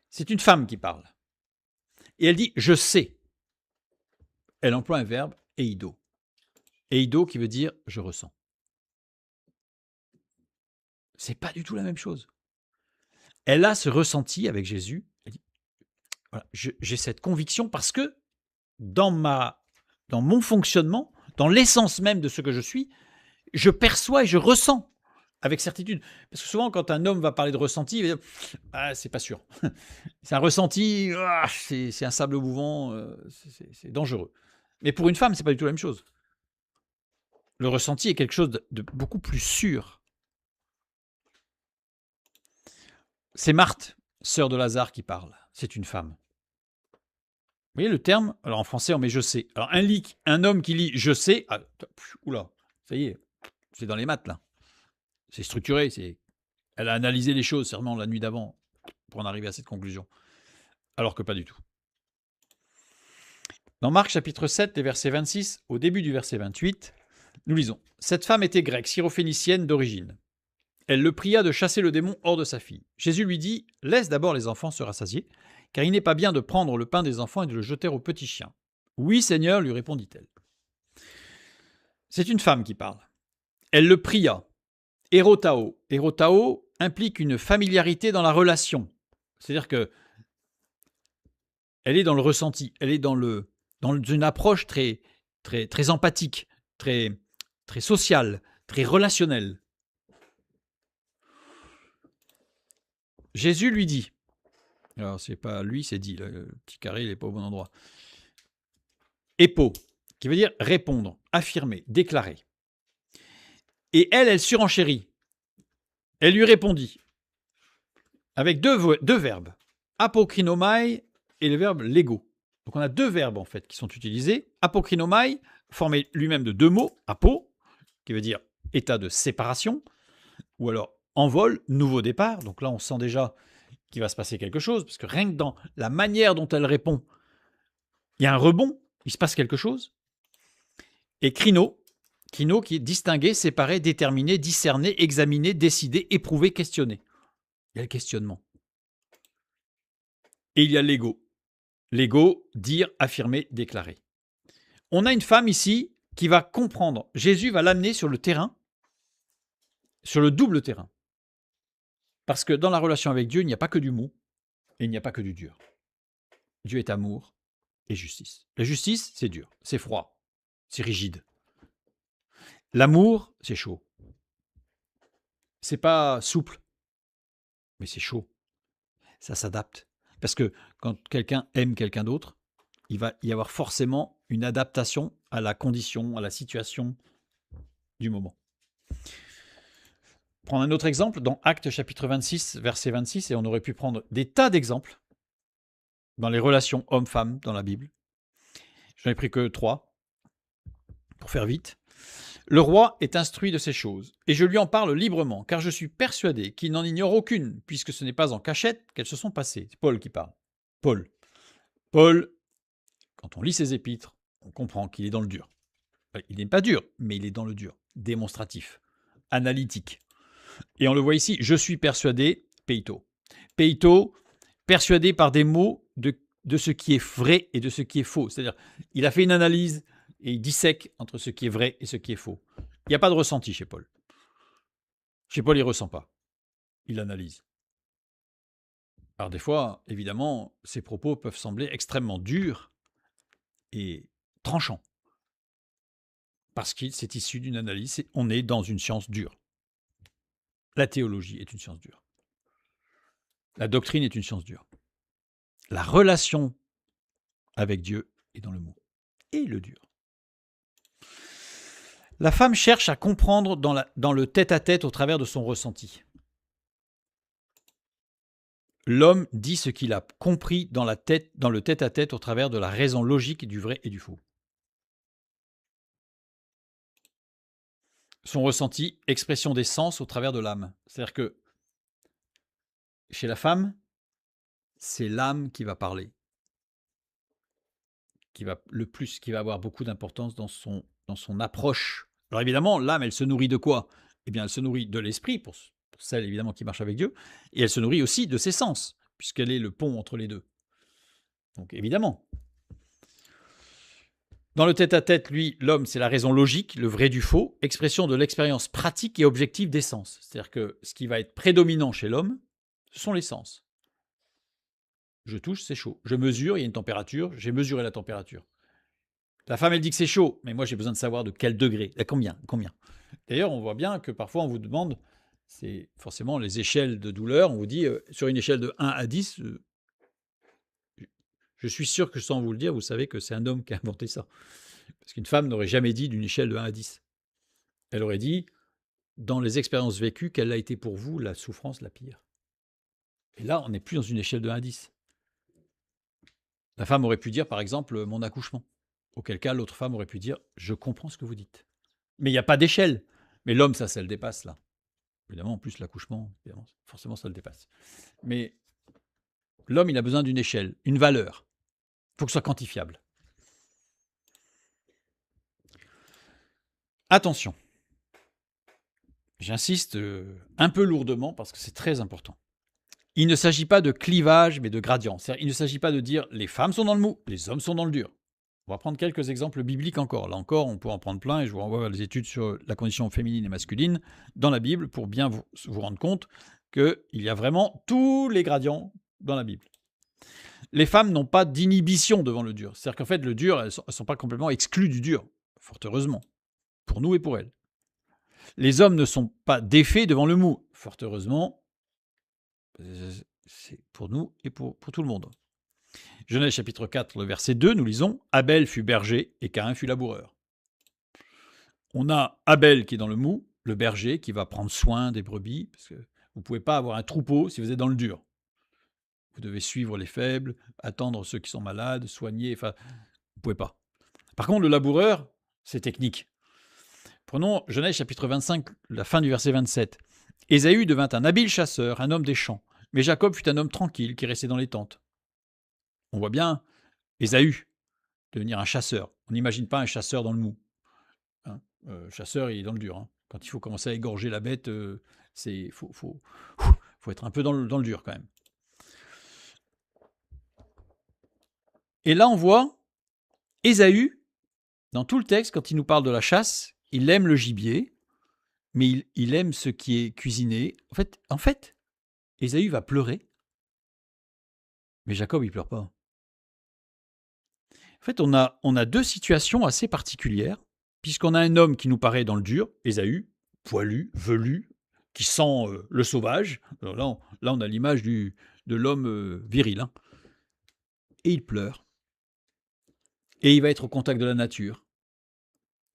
C'est une femme qui parle. Et elle dit « je sais ». Elle emploie un verbe « eido ». Eido qui veut dire « je ressens ». C'est pas du tout la même chose. Elle a ce ressenti avec Jésus. Elle dit voilà, j'ai cette conviction parce que dans mon fonctionnement, dans l'essence même de ce que je suis, je perçois et je ressens avec certitude. Parce que souvent, quand un homme va parler de ressenti, il va dire ah, c'est pas sûr. C'est un ressenti, c'est un sable mouvant, c'est dangereux. Mais pour une femme, c'est pas du tout la même chose. Le ressenti est quelque chose de beaucoup plus sûr. C'est Marthe, sœur de Lazare, qui parle. C'est une femme. Vous voyez le terme? Alors en français, on met je sais. Alors un homme qui lit je sais, oula, ça y est, c'est dans les maths là. C'est structuré, elle a analysé les choses sûrement la nuit d'avant pour en arriver à cette conclusion. Alors que pas du tout. Dans Marc chapitre 7, les versets 26, au début du verset 28, nous lisons « Cette femme était grecque, syrophénicienne d'origine. Elle le pria de chasser le démon hors de sa fille. Jésus lui dit « Laisse d'abord les enfants se rassasier, car il n'est pas bien de prendre le pain des enfants et de le jeter aux petits chiens. »« Oui, Seigneur, lui répondit-elle. » C'est une femme qui parle. Elle le pria. Erotao. Erotao implique une familiarité dans la relation. C'est-à-dire que elle est dans le ressenti, elle est dans une approche très, très, très empathique, très, très sociale, très relationnelle. Jésus lui dit, alors c'est pas lui, c'est dit, le petit carré, il n'est pas au bon endroit. Épo, qui veut dire répondre, affirmer, déclarer. Et elle surenchérit. Elle lui répondit avec deux verbes, apokrinomai et le verbe lego. Donc on a 2 verbes en fait qui sont utilisés. Apokrinomai, formé lui-même de 2 mots, apo, qui veut dire état de séparation, ou alors envol, nouveau départ. Donc là on sent déjà qu'il va se passer quelque chose, parce que rien que dans la manière dont elle répond, il y a un rebond, il se passe quelque chose. Et crino qui est distingué, séparé, déterminé, discerné, examiné, décidé, éprouvé, questionné. Il y a le questionnement. Et il y a l'ego. L'ego, dire, affirmer, déclarer. On a une femme ici qui va comprendre. Jésus va l'amener sur le terrain sur le double terrain. Parce que dans la relation avec Dieu, il n'y a pas que du mou et il n'y a pas que du dur. Dieu est amour et justice. La justice, c'est dur, c'est froid, c'est rigide. L'amour, c'est chaud. C'est pas souple, mais c'est chaud. Ça s'adapte. Parce que quand quelqu'un aime quelqu'un d'autre, il va y avoir forcément une adaptation à la condition, à la situation du moment. Prendre un autre exemple, dans Actes chapitre 26, verset 26, et on aurait pu prendre des tas d'exemples dans les relations hommes-femmes dans la Bible. J'en ai pris que 3, pour faire vite. Le roi est instruit de ces choses, et je lui en parle librement, car je suis persuadé qu'il n'en ignore aucune, puisque ce n'est pas en cachette qu'elles se sont passées. C'est Paul qui parle. Paul, quand on lit ses épîtres, on comprend qu'il est dans le dur. Il n'est pas dur, mais il est dans le dur, démonstratif, analytique. Et on le voit ici, je suis persuadé, peito. Peito, persuadé par des mots de ce qui est vrai et de ce qui est faux. C'est-à-dire, il a fait une analyse et il dissèque entre ce qui est vrai et ce qui est faux. Il n'y a pas de ressenti chez Paul. Chez Paul, il ne ressent pas. Il analyse. Alors des fois, évidemment, ses propos peuvent sembler extrêmement durs et tranchants. Parce que c'est issu d'une analyse, on est dans une science dure. La théologie est une science dure. La doctrine est une science dure. La relation avec Dieu est dans le mot et le dur. La femme cherche à comprendre dans le tête-à-tête au travers de son ressenti. L'homme dit ce qu'il a compris dans le tête-à-tête au travers de la raison logique du vrai et du faux. Son ressenti, expression des sens au travers de l'âme. C'est-à-dire que chez la femme, c'est l'âme qui va parler, qui va avoir beaucoup d'importance dans son approche. Alors évidemment, l'âme, elle se nourrit de quoi? Eh bien, elle se nourrit de l'esprit, pour celle évidemment qui marche avec Dieu, et elle se nourrit aussi de ses sens, puisqu'elle est le pont entre les deux. Donc évidemment. Dans le tête-à-tête, lui, l'homme, c'est la raison logique, le vrai du faux, expression de l'expérience pratique et objective des sens. C'est-à-dire que ce qui va être prédominant chez l'homme, ce sont les sens. Je touche, c'est chaud. Je mesure, il y a une température, j'ai mesuré la température. La femme, elle dit que c'est chaud, mais moi, j'ai besoin de savoir de quel degré, à combien. D'ailleurs, on voit bien que parfois, on vous demande, c'est forcément les échelles de douleur, on vous dit, sur une échelle de 1 à 10, je suis sûr que sans vous le dire, vous savez que c'est un homme qui a inventé ça. Parce qu'une femme n'aurait jamais dit d'une échelle de 1 à 10. Elle aurait dit, dans les expériences vécues, quelle a été pour vous la souffrance la pire. Et là, on n'est plus dans une échelle de 1 à 10. La femme aurait pu dire, par exemple, mon accouchement. Auquel cas, l'autre femme aurait pu dire, je comprends ce que vous dites. Mais il n'y a pas d'échelle. Mais l'homme, ça le dépasse, là. Évidemment, en plus, l'accouchement, forcément, ça le dépasse. Mais l'homme, il a besoin d'une échelle, une valeur. Il faut que ce soit quantifiable. Attention. J'insiste un peu lourdement parce que c'est très important. Il ne s'agit pas de clivage, mais de gradient. Il ne s'agit pas de dire les femmes sont dans le mou, les hommes sont dans le dur. On va prendre quelques exemples bibliques encore. Là encore, on peut en prendre plein et je vous renvoie vers les études sur la condition féminine et masculine dans la Bible pour bien vous rendre compte qu'il y a vraiment tous les gradients dans la Bible. Les femmes n'ont pas d'inhibition devant le dur. C'est-à-dire qu'en fait, le dur, elles ne sont pas complètement exclues du dur, fort heureusement, pour nous et pour elles. Les hommes ne sont pas défaits devant le mou, fort heureusement, c'est pour nous et pour tout le monde. Genèse chapitre 4, le verset 2, nous lisons « Abel fut berger et Caïn fut laboureur ». On a Abel qui est dans le mou, le berger qui va prendre soin des brebis, parce que vous ne pouvez pas avoir un troupeau si vous êtes dans le dur. Vous devez suivre les faibles, attendre ceux qui sont malades, soigner, enfin, vous ne pouvez pas. Par contre, le laboureur, c'est technique. Prenons Genèse chapitre 25, la fin du verset 27. « Ésaü devint un habile chasseur, un homme des champs, mais Jacob fut un homme tranquille qui restait dans les tentes. » On voit bien Ésaü devenir un chasseur. On n'imagine pas un chasseur dans le mou. Chasseur, il est dans le dur. Quand il faut commencer à égorger la bête, faut être un peu dans le dur quand même. Et là, on voit Ésaü, dans tout le texte, quand il nous parle de la chasse, il aime le gibier, mais il aime ce qui est cuisiné. En fait, Ésaü va pleurer, mais Jacob, il pleure pas. En fait, on a deux situations assez particulières, puisqu'on a un homme qui nous paraît dans le dur, Ésaü, poilu, velu, qui sent le sauvage. Alors là, on a l'image de l'homme viril, hein. Et il pleure. Et il va être au contact de la nature.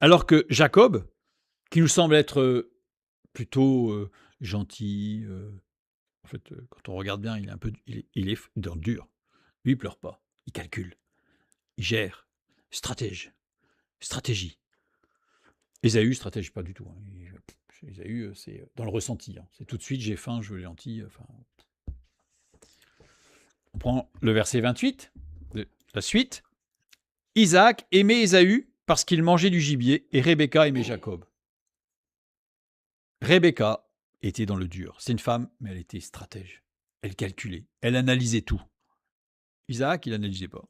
Alors que Jacob, qui nous semble être plutôt gentil, en fait, quand on regarde bien, il est un peu, il est dans le dur. Lui, il pleure pas. Il calcule. Il gère. Stratégie. Ésaü, stratège pas du tout, hein. Ésaü, c'est dans le ressenti, hein. C'est tout de suite, j'ai faim, je veux les lentilles. Enfin, on prend le verset 28, la suite. Isaac aimait Ésaü parce qu'il mangeait du gibier et Rebecca aimait Jacob. Rebecca était dans le dur. C'est une femme, mais elle était stratège. Elle calculait, elle analysait tout. Isaac, il n'analysait pas.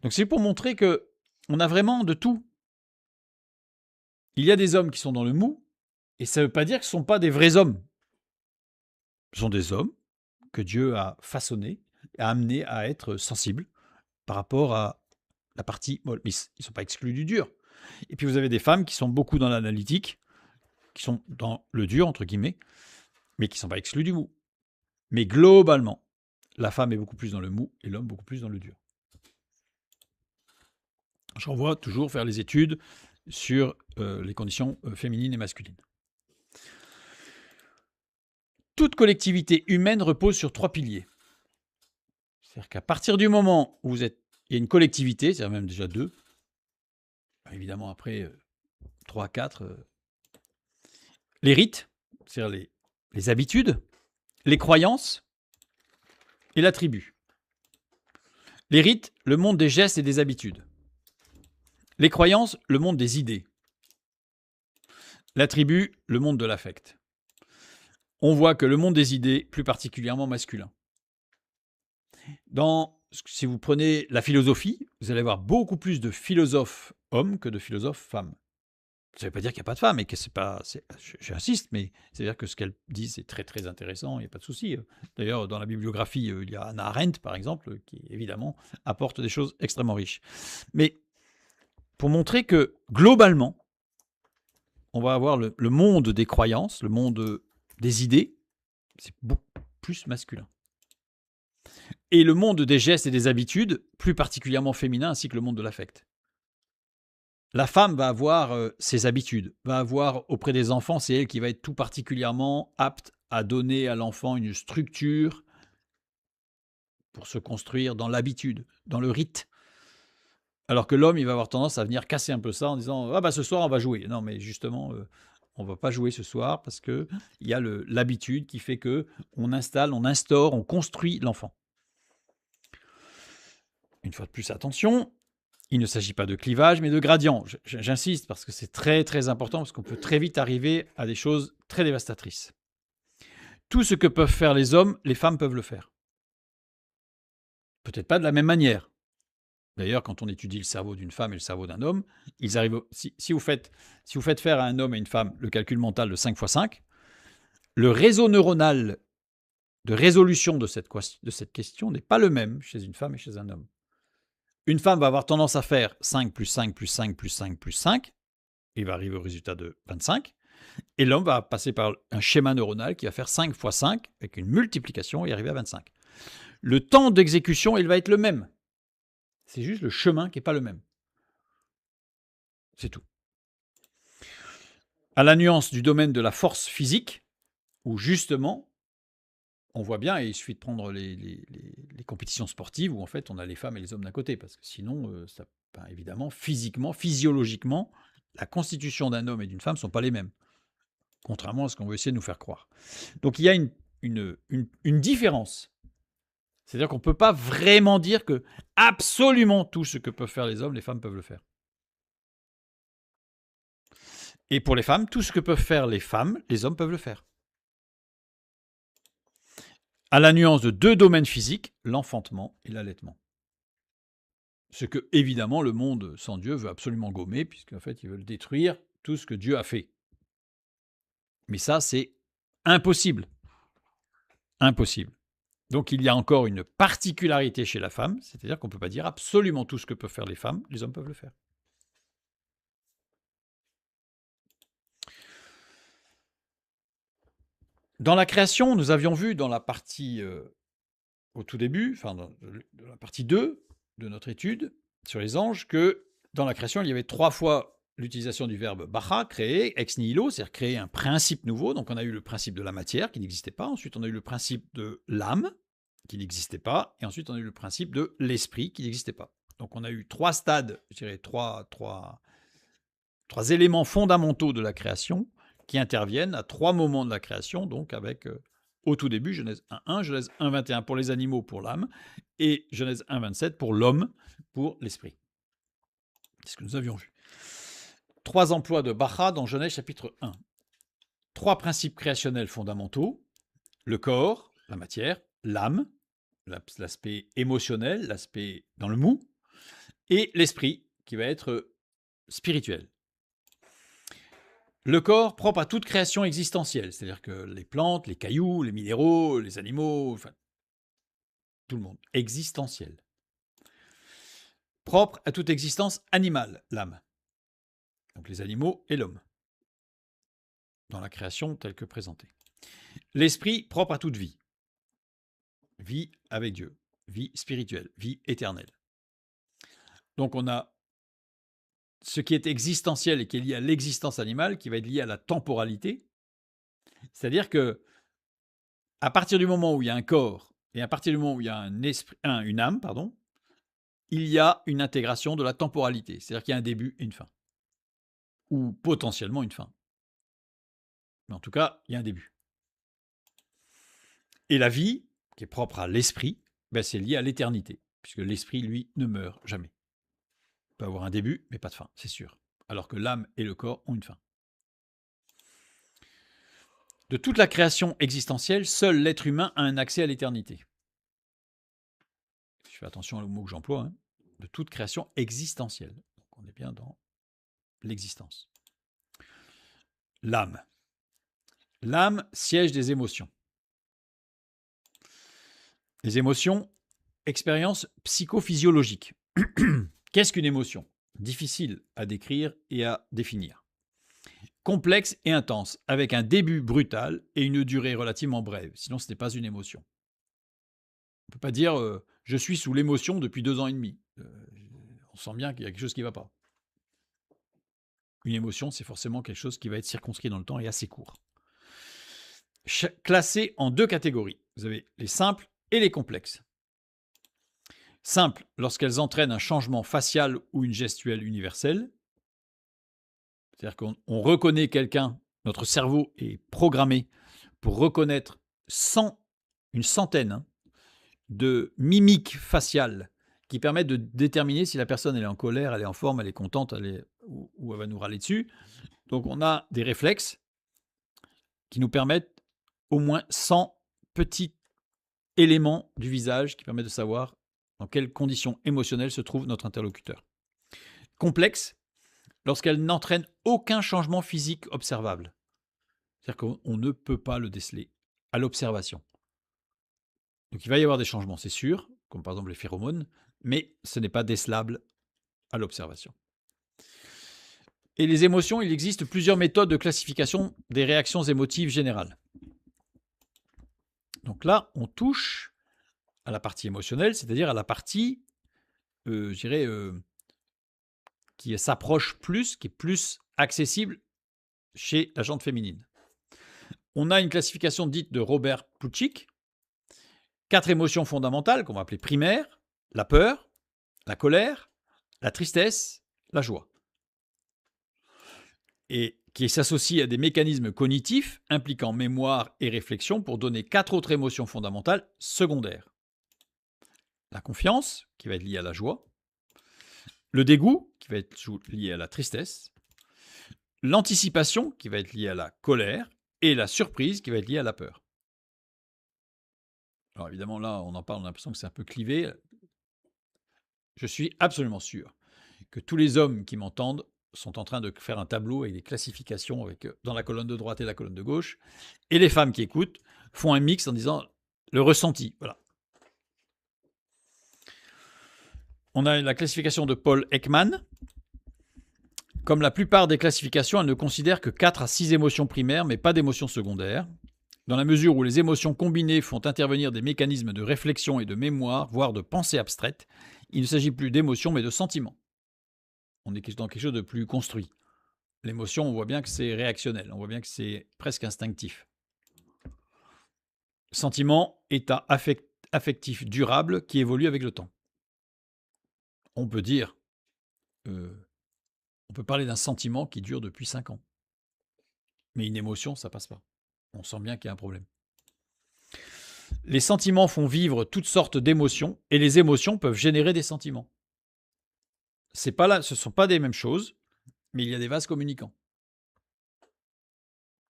Donc c'est pour montrer que on a vraiment de tout. Il y a des hommes qui sont dans le mou, et ça ne veut pas dire que ce ne sont pas des vrais hommes. Ce sont des hommes que Dieu a façonnés, a amenés à être sensibles par rapport à la partie molle. Mais ils ne sont pas exclus du dur. Et puis vous avez des femmes qui sont beaucoup dans l'analytique, qui sont dans le dur, entre guillemets, mais qui ne sont pas exclus du mou. Mais globalement, la femme est beaucoup plus dans le mou et l'homme beaucoup plus dans le dur. Je renvoie toujours faire les études sur les conditions féminines et masculines. Toute collectivité humaine repose sur 3 piliers. C'est-à-dire qu'à partir du moment où il y a une collectivité, c'est-à-dire même déjà 2, évidemment après 3, 4, les rites, c'est-à-dire les habitudes, les croyances et la tribu. Les rites, le monde des gestes et des habitudes. Les croyances, le monde des idées. La tribu, le monde de l'affect. On voit que le monde des idées, plus particulièrement masculin. Si vous prenez la philosophie, vous allez avoir beaucoup plus de philosophes hommes que de philosophes femmes. Ça ne veut pas dire qu'il n'y a pas de femmes et que c'est pas. J'insiste, mais c'est-à-dire que ce qu'elles disent est très très intéressant, il n'y a pas de souci. D'ailleurs, dans la bibliographie, il y a Hannah Arendt, par exemple, qui évidemment apporte des choses extrêmement riches. Mais pour montrer que globalement, on va avoir le monde des croyances, le monde des idées, c'est beaucoup plus masculin. Et le monde des gestes et des habitudes, plus particulièrement féminin, ainsi que le monde de l'affect. La femme va avoir ses habitudes, va avoir auprès des enfants, c'est elle qui va être tout particulièrement apte à donner à l'enfant une structure pour se construire dans l'habitude, dans le rite. Alors que l'homme, il va avoir tendance à venir casser un peu ça en disant « Ah bah ce soir, on va jouer ». Non, mais justement, on ne va pas jouer ce soir parce qu'il y a l'habitude qui fait qu'on installe, on instaure, on construit l'enfant. Une fois de plus, attention, il ne s'agit pas de clivage, mais de gradient. J'insiste parce que c'est très très important, parce qu'on peut très vite arriver à des choses très dévastatrices. Tout ce que peuvent faire les hommes, les femmes peuvent le faire. Peut-être pas de la même manière. D'ailleurs, quand on étudie le cerveau d'une femme et le cerveau d'un homme, ils arrivent. Si vous faites faire à un homme et une femme le calcul mental de 5 x 5, le réseau neuronal de résolution de cette question n'est pas le même chez une femme et chez un homme. Une femme va avoir tendance à faire 5 plus 5 plus 5 plus 5 plus 5, et va arriver au résultat de 25. Et l'homme va passer par un schéma neuronal qui va faire 5 x 5 avec une multiplication et arriver à 25. Le temps d'exécution, il va être le même. C'est juste le chemin qui n'est pas le même. C'est tout. À la nuance du domaine de la force physique, où justement, on voit bien, et il suffit de prendre les compétitions sportives où en fait on a les femmes et les hommes d'un côté, parce que sinon, évidemment, physiquement, physiologiquement, la constitution d'un homme et d'une femme ne sont pas les mêmes, contrairement à ce qu'on veut essayer de nous faire croire. Donc il y a une différence. C'est-à-dire qu'on ne peut pas vraiment dire que absolument tout ce que peuvent faire les hommes, les femmes peuvent le faire. Et pour les femmes, tout ce que peuvent faire les femmes, les hommes peuvent le faire. À la nuance de 2 domaines physiques, l'enfantement et l'allaitement. Ce que, évidemment, le monde sans Dieu veut absolument gommer, puisqu'en fait, ils veulent détruire tout ce que Dieu a fait. Mais ça, c'est impossible. Impossible. Donc il y a encore une particularité chez la femme, c'est-à-dire qu'on ne peut pas dire absolument tout ce que peuvent faire les femmes, les hommes peuvent le faire. Dans la création, nous avions vu dans la partie au tout début, enfin dans la partie 2 de notre étude sur les anges, que dans la création, il y avait 3 fois l'utilisation du verbe bara, créer, ex nihilo, c'est-à-dire créer un principe nouveau. Donc on a eu le principe de la matière qui n'existait pas, ensuite on a eu le principe de l'âme qui n'existait pas, et ensuite on a eu le principe de l'esprit qui n'existait pas. Donc on a eu 3 stades, je dirais 3 éléments fondamentaux de la création qui interviennent à 3 moments de la création, donc avec au tout début, Genèse 1.1, Genèse 1.21 pour les animaux, pour l'âme, et Genèse 1.27 pour l'homme, pour l'esprit. C'est ce que nous avions vu. 3 emplois de Bacha dans Genèse chapitre 1. 3 principes créationnels fondamentaux, le corps, la matière, l'âme, l'aspect émotionnel, l'aspect dans le mou, et l'esprit, qui va être spirituel. Le corps propre à toute création existentielle, c'est-à-dire que les plantes, les cailloux, les minéraux, les animaux, enfin, tout le monde, existentiel. Propre à toute existence animale, l'âme. Donc les animaux et l'homme, dans la création telle que présentée. L'esprit propre à toute vie. Vie avec Dieu, vie spirituelle, vie éternelle. Donc on a ce qui est existentiel et qui est lié à l'existence animale, qui va être lié à la temporalité. C'est-à-dire que à partir du moment où il y a un corps et à partir du moment où il y a une âme, il y a une intégration de la temporalité. C'est-à-dire qu'il y a un début et une fin. Ou potentiellement une fin. Mais en tout cas, il y a un début. Et la vie, qui est propre à l'esprit, c'est lié à l'éternité, puisque l'esprit, lui, ne meurt jamais. Il peut avoir un début, mais pas de fin, c'est sûr. Alors que l'âme et le corps ont une fin. De toute la création existentielle, seul l'être humain a un accès à l'éternité. Je fais attention au mot que j'emploie. Hein. De toute création existentielle. Donc on est bien dans l'existence. L'âme. L'âme, siège des émotions. Les émotions, expérience psychophysiologique. Qu'est-ce qu'une émotion? Difficile à décrire et à définir. Complexe et intense, avec un début brutal et une durée relativement brève. Sinon, ce n'est pas une émotion. On ne peut pas dire je suis sous l'émotion depuis 2 ans et demi. On sent bien qu'il y a quelque chose qui ne va pas. Une émotion, c'est forcément quelque chose qui va être circonscrit dans le temps et assez court. Classé en 2 catégories. Vous avez les simples et les complexes. Simples, lorsqu'elles entraînent un changement facial ou une gestuelle universelle. C'est-à-dire qu'on reconnaît quelqu'un, notre cerveau est programmé pour reconnaître une centaine de mimiques faciales qui permettent de déterminer si la personne elle est en colère, elle est en forme, elle est contente, ou elle va nous râler dessus. Donc on a des réflexes qui nous permettent au moins 100 petits éléments du visage qui permettent de savoir dans quelles conditions émotionnelles se trouve notre interlocuteur. Complexe, lorsqu'elle n'entraîne aucun changement physique observable. C'est-à-dire qu'on ne peut pas le déceler à l'observation. Donc il va y avoir des changements, c'est sûr, comme par exemple les phéromones, mais ce n'est pas décelable à l'observation. Et les émotions, il existe plusieurs méthodes de classification des réactions émotives générales. Donc là, on touche à la partie émotionnelle, c'est-à-dire à la partie, qui s'approche plus, qui est plus accessible chez la jante féminine. On a une classification dite de Robert Plutchik. 4 émotions fondamentales qu'on va appeler primaires, la peur, la colère, la tristesse, la joie. Et qui s'associe à des mécanismes cognitifs impliquant mémoire et réflexion pour donner 4 autres émotions fondamentales secondaires. La confiance, qui va être liée à la joie, le dégoût, qui va être lié à la tristesse, l'anticipation, qui va être liée à la colère, et la surprise, qui va être liée à la peur. Alors évidemment, là, on en parle, on a l'impression que c'est un peu clivé. Je suis absolument sûr que tous les hommes qui m'entendent sont en train de faire un tableau avec des classifications avec, dans la colonne de droite et la colonne de gauche, et les femmes qui écoutent font un mix en disant le ressenti. Voilà. On a la classification de Paul Ekman. Comme la plupart des classifications, elle ne considère que 4 à 6 émotions primaires, mais pas d'émotions secondaires. Dans la mesure où les émotions combinées font intervenir des mécanismes de réflexion et de mémoire, voire de pensée abstraite, il ne s'agit plus d'émotions, mais de sentiments. On est dans quelque chose de plus construit. L'émotion, on voit bien que c'est réactionnel, on voit bien que c'est presque instinctif. Sentiment, état affectif durable qui évolue avec le temps. On peut dire, on peut parler d'un sentiment qui dure depuis 5 ans. Mais une émotion, ça passe pas. On sent bien qu'il y a un problème. Les sentiments font vivre toutes sortes d'émotions et les émotions peuvent générer des sentiments. Ce ne sont pas des mêmes choses, mais il y a des vases communicants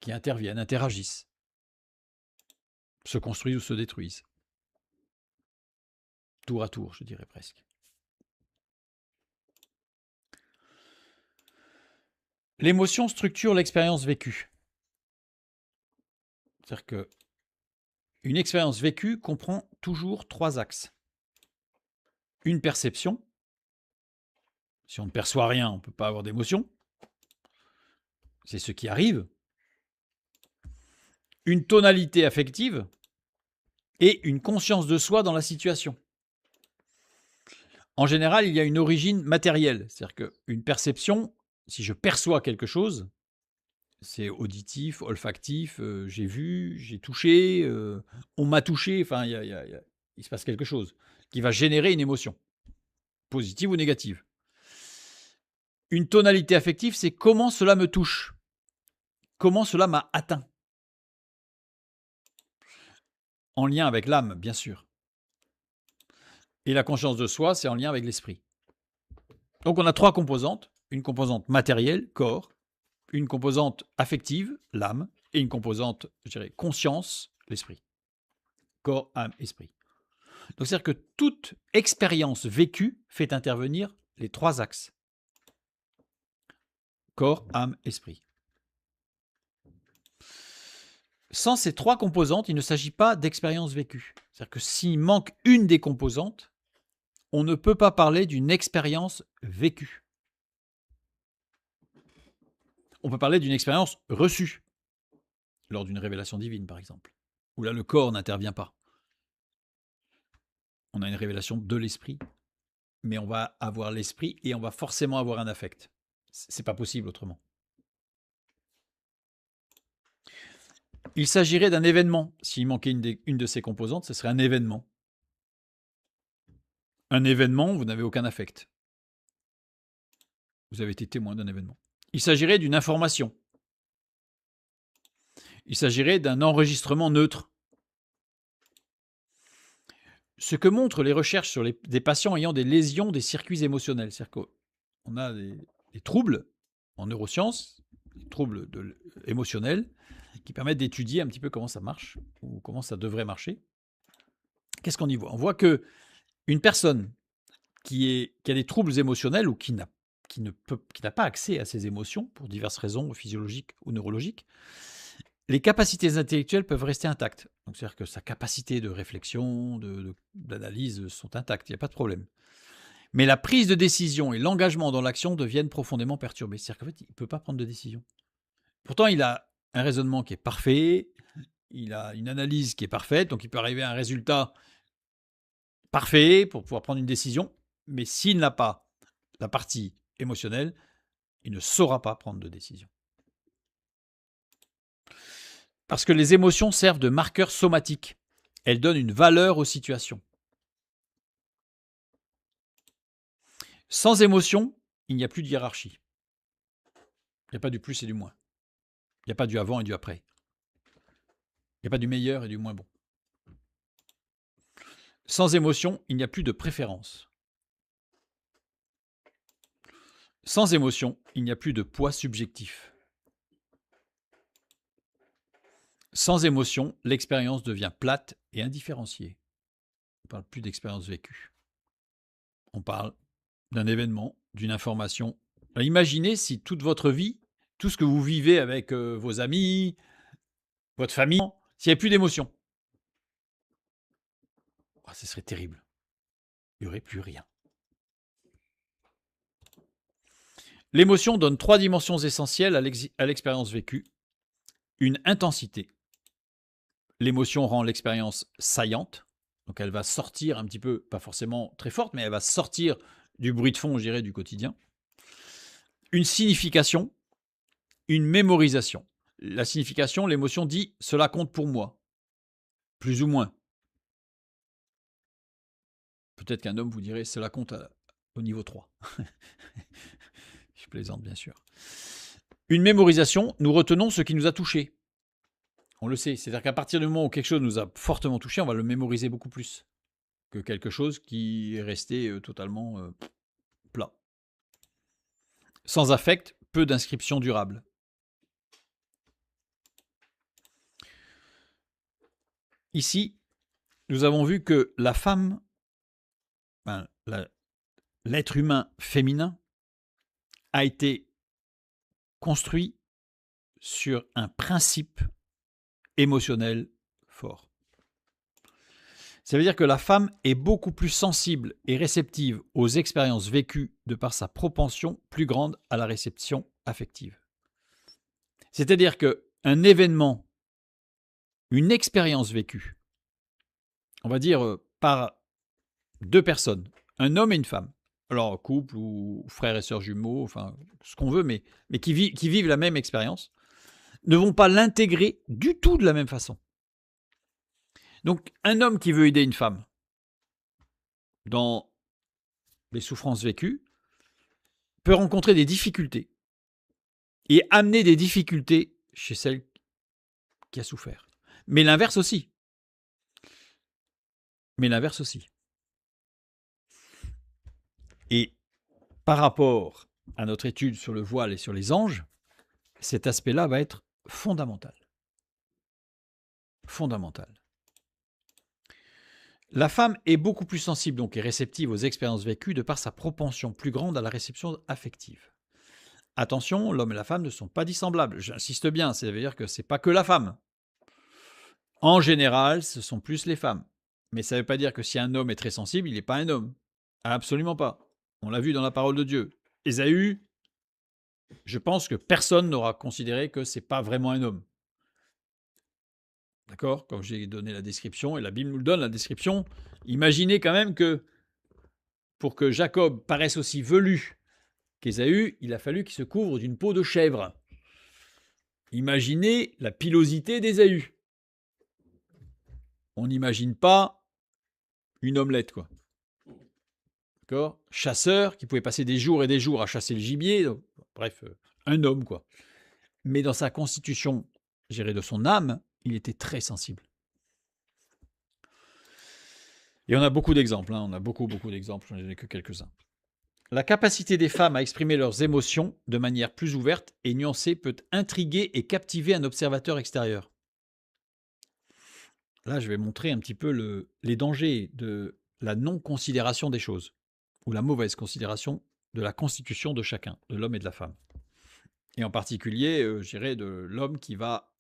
qui interviennent, interagissent, se construisent ou se détruisent. Tour à tour, je dirais presque. L'émotion structure l'expérience vécue. C'est-à-dire que une expérience vécue comprend toujours 3 axes. Une perception. Si on ne perçoit rien, on ne peut pas avoir d'émotion. C'est ce qui arrive. Une tonalité affective et une conscience de soi dans la situation. En général, il y a une origine matérielle. C'est-à-dire qu'une perception, si je perçois quelque chose, c'est auditif, olfactif, j'ai vu, j'ai touché, on m'a touché, enfin, il se passe quelque chose qui va générer une émotion, positive ou négative. Une tonalité affective, c'est comment cela me touche, comment cela m'a atteint. En lien avec l'âme, bien sûr. Et la conscience de soi, c'est en lien avec l'esprit. Donc on a 3 composantes. Une composante matérielle, corps, une composante affective, l'âme, et une composante, je dirais, conscience, l'esprit. Corps, âme, esprit. Donc c'est-à-dire que toute expérience vécue fait intervenir les 3 axes. Corps, âme, esprit. Sans ces 3 composantes, il ne s'agit pas d'expérience vécue. C'est-à-dire que s'il manque une des composantes, on ne peut pas parler d'une expérience vécue. On peut parler d'une expérience reçue, lors d'une révélation divine par exemple, où là le corps n'intervient pas. On a une révélation de l'esprit, mais on va avoir l'esprit et on va forcément avoir un affect. C'est pas possible autrement. Il s'agirait d'un événement. S'il manquait une de ces composantes, ce serait un événement. Un événement, vous n'avez aucun affect. Vous avez été témoin d'un événement. Il s'agirait d'une information. Il s'agirait d'un enregistrement neutre. Ce que montrent les recherches sur des patients ayant des lésions des circuits émotionnels. C'est-à-dire qu'on a des troubles en neurosciences, des troubles émotionnels, qui permettent d'étudier un petit peu comment ça marche, ou comment ça devrait marcher. Qu'est-ce qu'on y voit? On voit qu'une personne qui a des troubles émotionnels ou qui n'a pas accès à ses émotions, pour diverses raisons physiologiques ou neurologiques, les capacités intellectuelles peuvent rester intactes. Donc, c'est-à-dire que sa capacité de réflexion, d'analyse sont intactes, il n'y a pas de problème. Mais la prise de décision et l'engagement dans l'action deviennent profondément perturbés. C'est-à-dire qu'en fait, il ne peut pas prendre de décision. Pourtant, il a un raisonnement qui est parfait, il a une analyse qui est parfaite, donc il peut arriver à un résultat parfait pour pouvoir prendre une décision, mais s'il n'a pas la partie émotionnelle, il ne saura pas prendre de décision. Parce que les émotions servent de marqueurs somatiques. Elles donnent une valeur aux situations. Sans émotion, il n'y a plus de hiérarchie. Il n'y a pas du plus et du moins. Il n'y a pas du avant et du après. Il n'y a pas du meilleur et du moins bon. Sans émotion, il n'y a plus de préférence. Sans émotion, il n'y a plus de poids subjectif. Sans émotion, l'expérience devient plate et indifférenciée. On ne parle plus d'expérience vécue. On parle d'un événement, d'une information Alors, imaginez si toute votre vie, tout ce que vous vivez avec vos amis, votre famille, s'il n'y avait plus d'émotions. Oh, ce serait terrible. Il n'y aurait plus rien. L'émotion donne 3 dimensions essentielles à l'expérience vécue. Une intensité. L'émotion rend l'expérience saillante. Donc elle va sortir un petit peu, pas forcément très forte, mais elle va sortir du bruit de fond, je dirais, du quotidien. Une signification, une mémorisation. La signification, l'émotion dit « cela compte pour moi », plus ou moins. Peut-être qu'un homme vous dirait « cela compte au niveau 3 ». Je plaisante, bien sûr. Une mémorisation, nous retenons ce qui nous a touchés. On le sait, c'est-à-dire qu'à partir du moment où quelque chose nous a fortement touché, on va le mémoriser beaucoup plus que quelque chose qui est resté totalement plat. Sans affect, peu d'inscriptions durables. Ici, nous avons vu que la femme, l'être humain féminin, a été construit sur un principe émotionnel fort. Ça veut dire que la femme est beaucoup plus sensible et réceptive aux expériences vécues de par sa propension plus grande à la réception affective. C'est-à-dire qu'un événement, une expérience vécue, on va dire par 2 personnes, un homme et une femme, alors couple ou frères et sœurs jumeaux, enfin ce qu'on veut, mais qui vivent la même expérience, ne vont pas l'intégrer du tout de la même façon. Donc un homme qui veut aider une femme dans les souffrances vécues peut rencontrer des difficultés et amener des difficultés chez celle qui a souffert. Mais l'inverse aussi. Et par rapport à notre étude sur le voile et sur les anges, cet aspect-là va être fondamental. Fondamental. La femme est beaucoup plus sensible donc et réceptive aux expériences vécues de par sa propension plus grande à la réception affective. Attention, l'homme et la femme ne sont pas dissemblables. J'insiste bien, ça veut dire que ce n'est pas que la femme. En général, ce sont plus les femmes. Mais ça ne veut pas dire que si un homme est très sensible, il n'est pas un homme. Absolument pas. On l'a vu dans la parole de Dieu. Ésaü, je pense que personne n'aura considéré que ce n'est pas vraiment un homme. D'accord? Comme j'ai donné la description, et la Bible nous donne la description, imaginez quand même que pour que Jacob paraisse aussi velu qu'Ésaü, il a fallu qu'il se couvre d'une peau de chèvre. Imaginez la pilosité d'Ésaü. On n'imagine pas une omelette, quoi. D'accord? Chasseur, qui pouvait passer des jours et des jours à chasser le gibier. Donc, bref, un homme, quoi. Mais dans sa constitution, de son âme, il était très sensible. Et on a beaucoup d'exemples, on a beaucoup d'exemples, je n'en ai que quelques-uns. La capacité des femmes à exprimer leurs émotions de manière plus ouverte et nuancée peut intriguer et captiver un observateur extérieur. Là, je vais montrer un petit peu les dangers de la non-considération des choses, ou la mauvaise considération de la constitution de chacun, de l'homme et de la femme. Et en particulier, je dirais, de l'homme qui va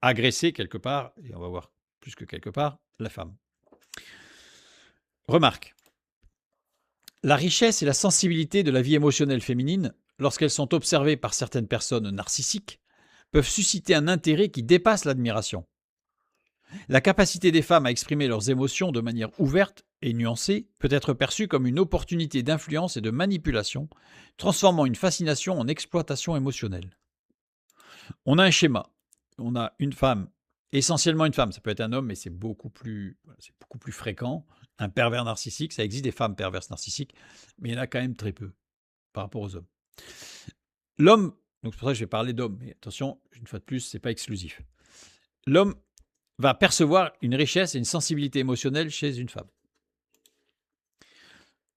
agresser quelque part, et on va voir plus que quelque part, la femme. Remarque, la richesse et la sensibilité de la vie émotionnelle féminine, lorsqu'elles sont observées par certaines personnes narcissiques, peuvent susciter un intérêt qui dépasse l'admiration. La capacité des femmes à exprimer leurs émotions de manière ouverte et nuancée peut être perçue comme une opportunité d'influence et de manipulation, transformant une fascination en exploitation émotionnelle. On a un schéma. On a une femme, essentiellement une femme, ça peut être un homme, mais c'est beaucoup plus fréquent. Un pervers narcissique, ça existe des femmes perverses narcissiques, mais il y en a quand même très peu par rapport aux hommes. L'homme, donc c'est pour ça que je vais parler d'homme, mais attention, une fois de plus, ce n'est pas exclusif. L'homme va percevoir une richesse et une sensibilité émotionnelle chez une femme.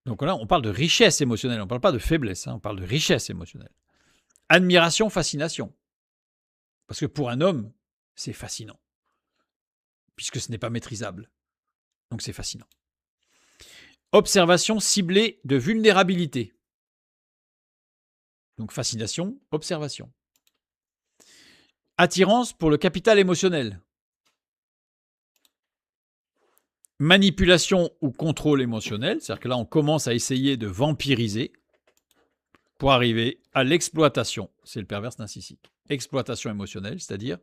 Donc là, on parle de richesse émotionnelle, on ne parle pas de faiblesse, on parle de richesse émotionnelle. Admiration, fascination. Parce que pour un homme, c'est fascinant, puisque ce n'est pas maîtrisable. Donc c'est fascinant. Observation ciblée de vulnérabilité. Donc fascination, observation. Attirance pour le capital émotionnel. Manipulation ou contrôle émotionnel, c'est-à-dire que là on commence à essayer de vampiriser pour arriver à l'exploitation, c'est le pervers narcissique. Exploitation émotionnelle, c'est-à-dire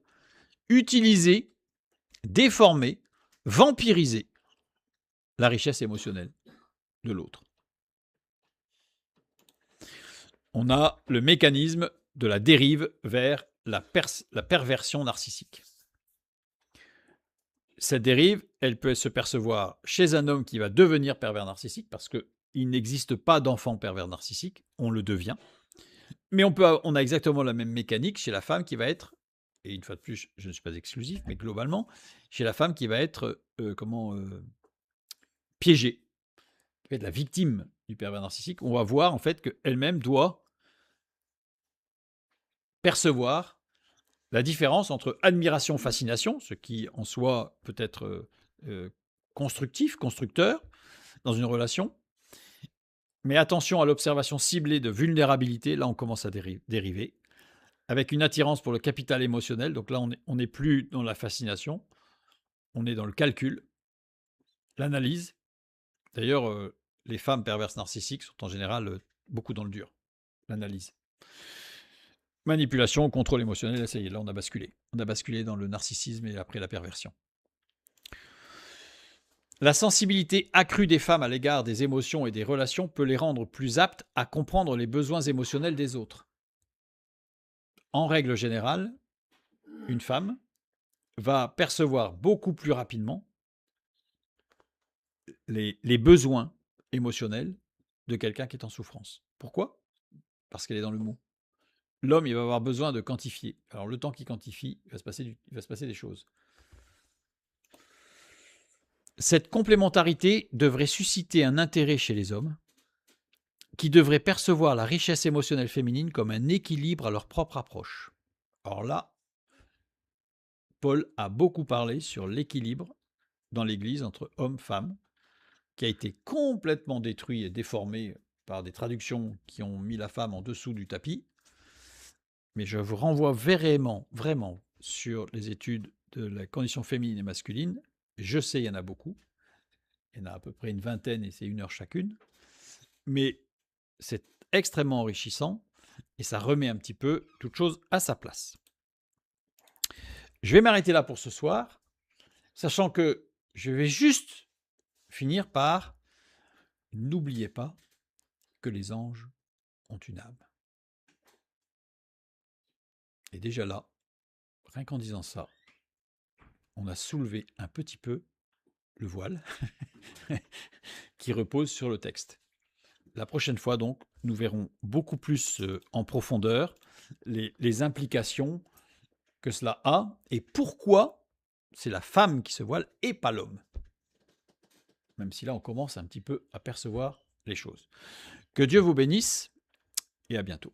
utiliser, déformer, vampiriser la richesse émotionnelle de l'autre. On a le mécanisme de la dérive vers la perversion narcissique. Cette dérive, elle peut se percevoir chez un homme qui va devenir pervers narcissique parce qu'il n'existe pas d'enfant pervers narcissique, on le devient. Mais on a exactement la même mécanique chez la femme qui va être, et une fois de plus, je ne suis pas exclusif, mais globalement, chez la femme qui va être piégée, qui va être la victime du pervers narcissique. On va voir en fait qu'elle-même doit percevoir la différence entre admiration, fascination, ce qui en soi peut être constructif, constructeur dans une relation. Mais attention à l'observation ciblée de vulnérabilité, là on commence à dériver, avec une attirance pour le capital émotionnel. Donc là on n'est plus dans la fascination, on est dans le calcul, l'analyse. D'ailleurs, les femmes perverses narcissiques sont en général beaucoup dans le dur, l'analyse. Manipulation, contrôle émotionnel, ça y est, là on a basculé. On a basculé dans le narcissisme et après la perversion. La sensibilité accrue des femmes à l'égard des émotions et des relations peut les rendre plus aptes à comprendre les besoins émotionnels des autres. En règle générale, une femme va percevoir beaucoup plus rapidement les besoins émotionnels de quelqu'un qui est en souffrance. Pourquoi? Parce qu'elle est dans le mou. L'homme, il va avoir besoin de quantifier. Alors, le temps qu'il quantifie, il va se passer des choses. Cette complémentarité devrait susciter un intérêt chez les hommes qui devraient percevoir la richesse émotionnelle féminine comme un équilibre à leur propre approche. Alors là, Paul a beaucoup parlé sur l'équilibre dans l'Église entre hommes et femmes, qui a été complètement détruit et déformé par des traductions qui ont mis la femme en dessous du tapis. Mais je vous renvoie vraiment sur les études de la condition féminine et masculine. Je sais, il y en a beaucoup. Il y en a à peu près une vingtaine et c'est 1 heure chacune. Mais c'est extrêmement enrichissant et ça remet un petit peu toute chose à sa place. Je vais m'arrêter là pour ce soir, sachant que je vais juste finir par n'oubliez pas que les anges ont une âme. Et déjà là, rien qu'en disant ça, on a soulevé un petit peu le voile qui repose sur le texte. La prochaine fois, donc, nous verrons beaucoup plus en profondeur les implications que cela a et pourquoi c'est la femme qui se voile et pas l'homme. Même si là, on commence un petit peu à percevoir les choses. Que Dieu vous bénisse et à bientôt.